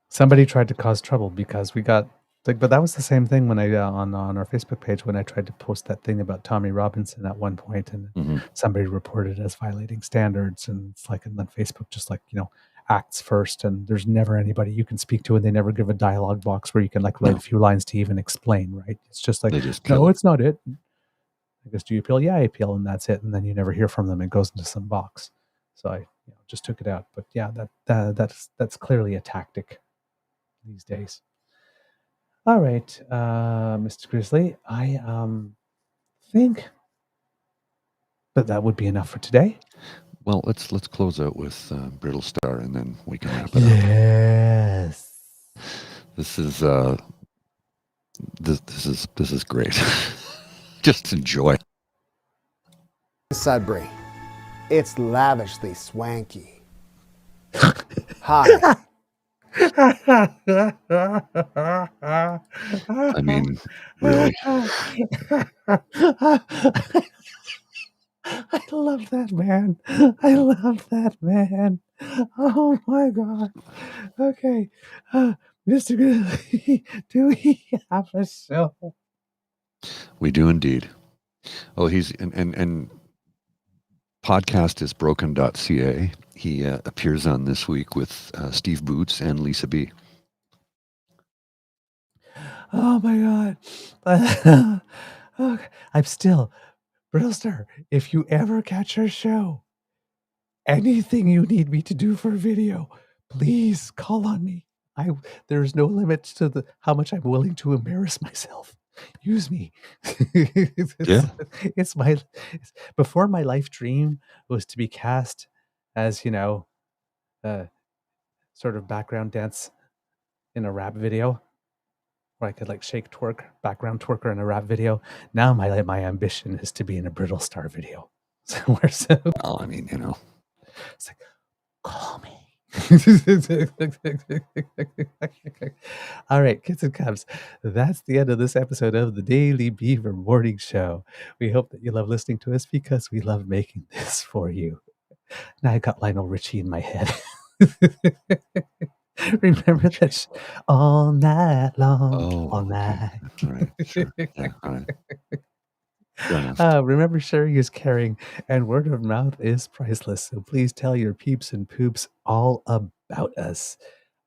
Somebody tried to cause trouble because we got but that was the same thing when I on our Facebook page when I tried to post that thing about Tommy Robinson at one point, and somebody reported it as violating standards, and it's like, and then Facebook just acts first, and there's never anybody you can speak to, and they never give a dialogue box where you can write a few lines to even explain, right? It's just like, no, it's not it. I guess, do you appeal? Yeah, I appeal, and that's it. And then you never hear from them. It goes into some box. So I just took it out. But yeah, that's clearly a tactic these days. All right, Mr. Grizzly, I think that would be enough for today. Well, let's close out with Brittle Star, and then we can wrap it up. Yes. This is this is great. Just enjoy. Sudbury. It's lavishly swanky. Hi. I mean, really. I love that man. I love that man. Oh my God. Okay. Mr. Grizzly, do we have a show? We do indeed. Oh, he's and podcast is broken.ca. He appears on This Week with Steve Boots and Lisa B. Oh my God. Okay. I'm still, Brittle Star, if you ever catch our show, anything you need me to do for video, please call on me. There's no limit to how much I'm willing to embarrass myself. Use me. It's before my life dream was to be cast as, sort of background dance in a rap video, where I could shake twerk, background twerker in a rap video. Now my ambition is to be in a Brittle Star video. Well, I mean, it's like, call me. All right, kids and cubs, that's the end of this episode of the Daily Beaver Morning Show. We hope that you love listening to us because we love making this for you. Now I got Lionel Richie in my head. Remember that all night long, all night. All right, sure. Yeah, all right. Remember, sharing is caring, and word of mouth is priceless. So please tell your peeps and poops all about us.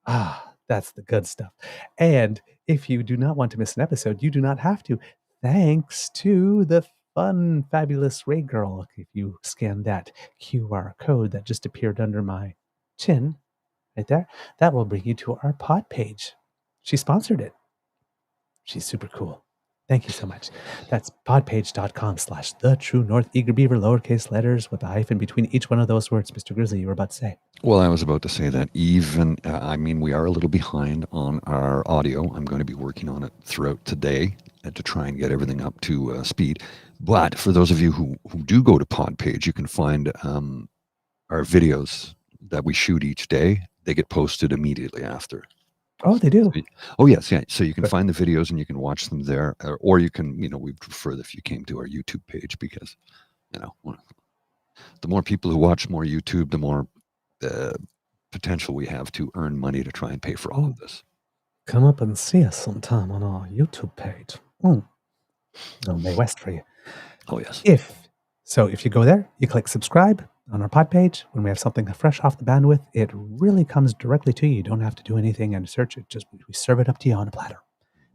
That's the good stuff. And if you do not want to miss an episode, you do not have to. Thanks to the fun, fabulous Ray Girl. If you scan that QR code that just appeared under my chin, right there, that will bring you to our pod page. She sponsored it. She's super cool. Thank you so much. That's podpage.com/the-true-north-eager-beaver, lowercase letters with a hyphen between each one of those words. Mr. Grizzly, you were about to say. Well, I was about to say that even, we are a little behind on our audio. I'm going to be working on it throughout today to try and get everything up to speed. But for those of you who do go to Podpage, you can find our videos that we shoot each day. They get posted immediately after. Oh, they do. Oh, yes, yeah. So you can find the videos and you can watch them there, or you can, we'd prefer if you came to our YouTube page because, the more people who watch more YouTube, the more potential we have to earn money to try and pay for all of this. Come up and see us sometime on our YouTube page. No May West for you. Oh, yes. If you go there, you click subscribe on our pod page. When we have something fresh off the bandwidth, it really comes directly to you. You don't have to do anything and search it. Just we serve it up to you on a platter.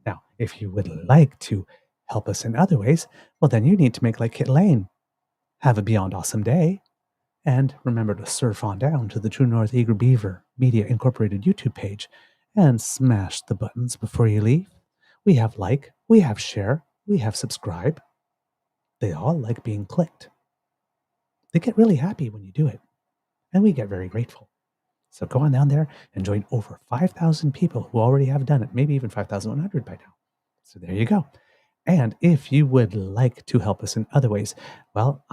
Now, if you would like to help us in other ways, well, then you need to make like Kit Lane. Have a beyond awesome day. And remember to surf on down to the True North Eager Beaver Media Incorporated YouTube page and smash the buttons before you leave. We have like, we have share, we have subscribe. They all like being clicked. They get really happy when you do it. And we get very grateful. So go on down there and join over 5,000 people who already have done it, maybe even 5,100 by now. So there you go. And if you would like to help us in other ways, well,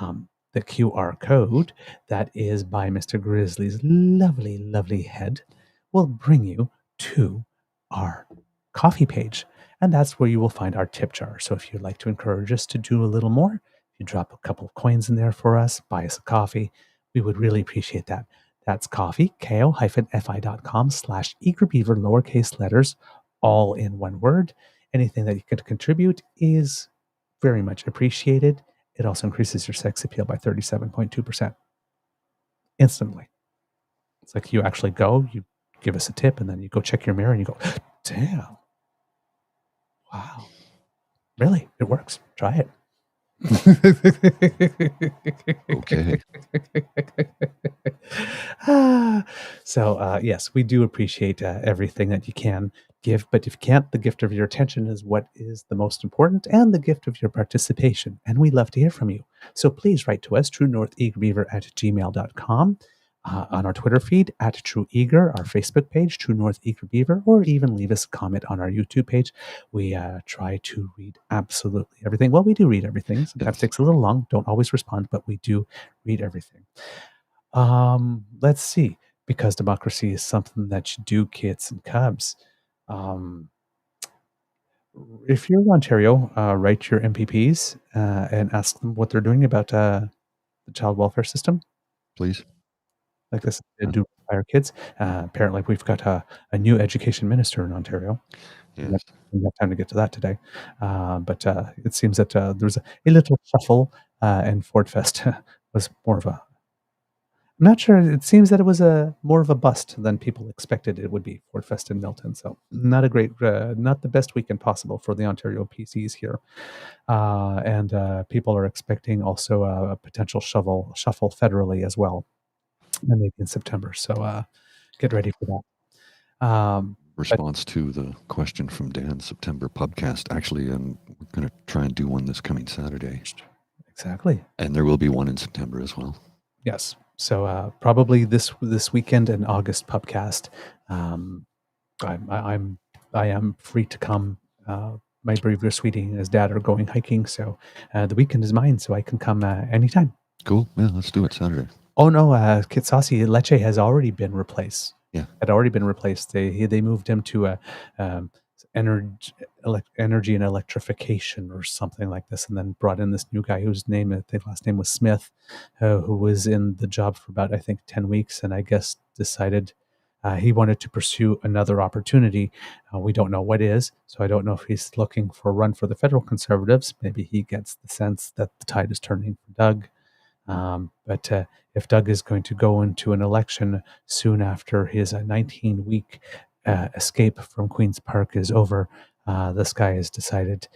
the QR code that is by Mr. Grizzly's lovely, lovely head will bring you to our coffee page. And that's where you will find our tip jar. So if you'd like to encourage us to do a little more, you drop a couple of coins in there for us, buy us a coffee. We would really appreciate that. That's coffee, ko-fi.com/eagerbeaver, lowercase letters, all in one word. Anything that you could contribute is very much appreciated. It also increases your sex appeal by 37.2%. Instantly. It's like you actually go, you give us a tip, and then you go check your mirror and you go, damn. Wow. Really? It works. Try it. Okay. So, yes, we do appreciate everything that you can give, but if you can't, the gift of your attention is what is the most important, and the gift of your participation. And we love to hear from you. So please write to us, truenortheagerbeaver@gmail.com, on our Twitter feed, @TrueEager, our Facebook page, True North Eager Beaver, or even leave us a comment on our YouTube page. We try to read absolutely everything. Well, we do read everything. Sometimes it takes a little long. Don't always respond, but we do read everything. Let's see. Because democracy is something that you do, kids and cubs. If you're in Ontario, write your MPPs and ask them what they're doing about the child welfare system. Please. Like this, do our kids. Apparently, we've got a new education minister in Ontario. Yes. We have time to get to that today. But it seems that there was a little shuffle, and Ford Fest was more of a... I'm not sure. It seems that it was more of a bust than people expected it would be, Ford Fest in Milton. So not a great, not the best weekend possible for the Ontario PCs here. And people are expecting also a potential shuffle federally as well, and maybe in September. So get ready for that. Response to the question from Dan's September pubcast. Actually, we're going to try and do one this coming Saturday. Exactly. And there will be one in September as well. Yes. So probably this weekend and August pubcast. I am free to come. My Beaver sweetie and his dad are going hiking, so the weekend is mine, so I can come anytime. Cool. Yeah, let's do it Saturday. Oh no, Kit Saucy Leche has already been replaced. Yeah, had already been replaced. They moved him to energy and electrification or something like this, and then brought in this new guy whose name, I think last name was Smith, who was in the job for about, I think, 10 weeks, and I guess decided he wanted to pursue another opportunity. We don't know what is, so I don't know if he's looking for a run for the federal Conservatives. Maybe he gets the sense that the tide is turning for Doug. But if Doug is going to go into an election soon after his 19-week escape from Queen's Park is over, this guy has decided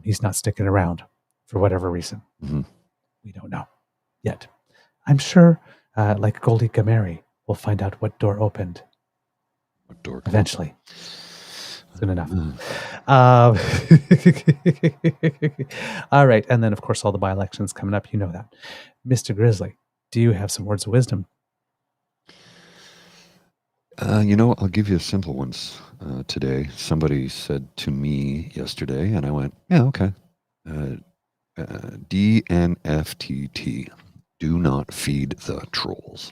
he's not sticking around for whatever reason. Mm-hmm. We don't know yet. I'm sure, like Goldie Gameri, we'll find out what door opened. What door? Eventually. Soon enough. All right. And then, of course, all the by-elections coming up. You know that. Mr. Grizzly, do you have some words of wisdom? I'll give you simple ones today. Somebody said to me yesterday, and I went, yeah, okay. DNFTT. Do not feed the trolls.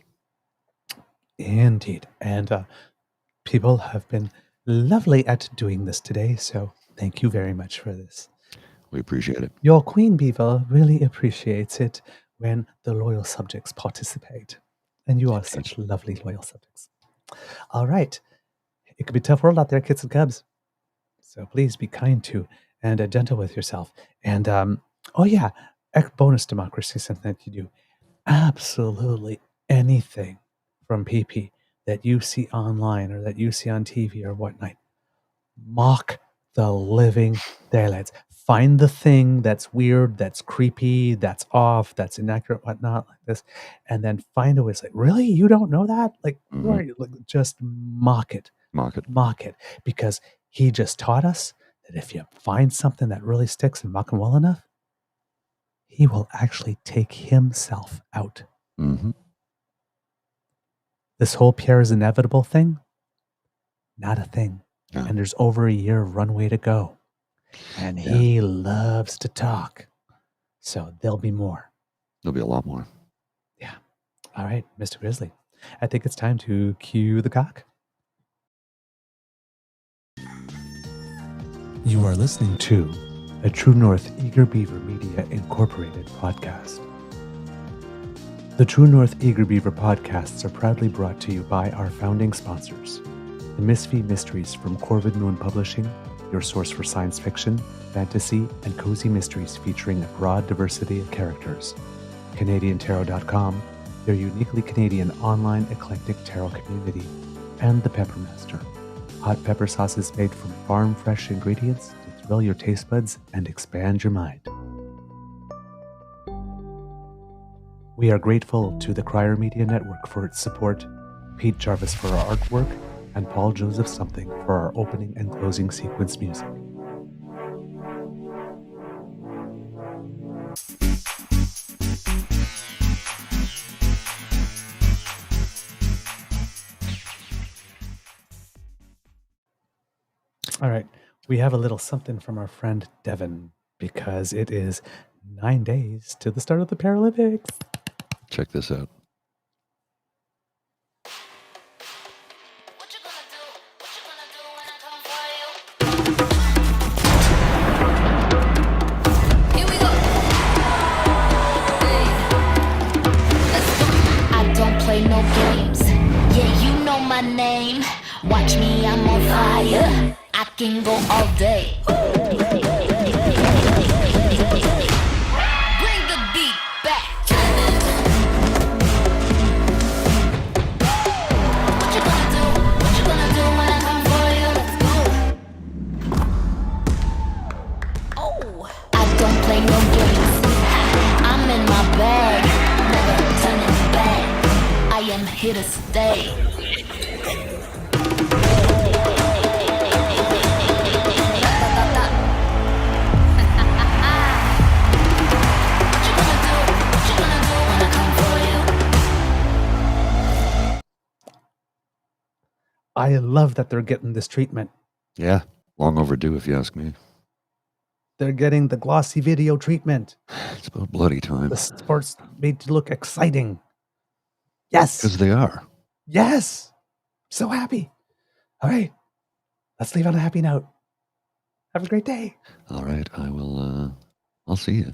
Indeed. And people have been lovely at doing this today, so thank you very much for this. We appreciate it. Your Queen Beaver really appreciates it when the loyal subjects participate. And you are such lovely loyal subjects. All right. It could be a tough world out there, kids and cubs. So please be kind to and gentle with yourself. And, bonus democracy, something that you do. Absolutely anything from PP that you see online or that you see on TV or whatnot. Mock the living daylights. Find the thing that's weird, that's creepy, that's off, that's inaccurate, whatnot, like this, and then find a way. It's like, really? You don't know that? Like, who are you? Like, just mock it. Mock it. Mock it. Because he just taught us that if you find something that really sticks and mock him well enough, he will actually take himself out. Mm-hmm. This whole Pierre is inevitable thing, not a thing. Yeah. And there's over a year of runway to go. And he loves to talk. So there'll be more. There'll be a lot more. Yeah. All right, Mr. Grizzly. I think it's time to cue the cock. You are listening to a True North Eager Beaver Media Incorporated podcast. The True North Eager Beaver podcasts are proudly brought to you by our founding sponsors, the Misfit Mysteries from Corvid Moon Publishing, your source for science fiction, fantasy, and cozy mysteries featuring a broad diversity of characters. CanadianTarot.com, their uniquely Canadian online eclectic tarot community, and The Peppermaster, hot pepper sauces made from farm-fresh ingredients to thrill your taste buds and expand your mind. We are grateful to the Crier Media Network for its support, Pete Jarvis for our artwork, and Paul Joseph Something for our opening and closing sequence music. All right, we have a little something from our friend Devin because it is 9 days to the start of the Paralympics. Check this out. No games. Yeah, you know my name. Watch me, I'm on fire. I can go all day. Bring the beat back. What you gonna do? What you gonna do when I come for you? Let's go. Oh, I don't play no games. I'm in my bag. Never turning back. I am here to stay. I love that they're getting this treatment. Yeah, long overdue if you ask me. They're getting the glossy video treatment. It's about bloody time. The sports made to look exciting. Yes. Because they are. Yes. So happy. All right. Let's leave on a happy note. Have a great day. All right. I'll see you.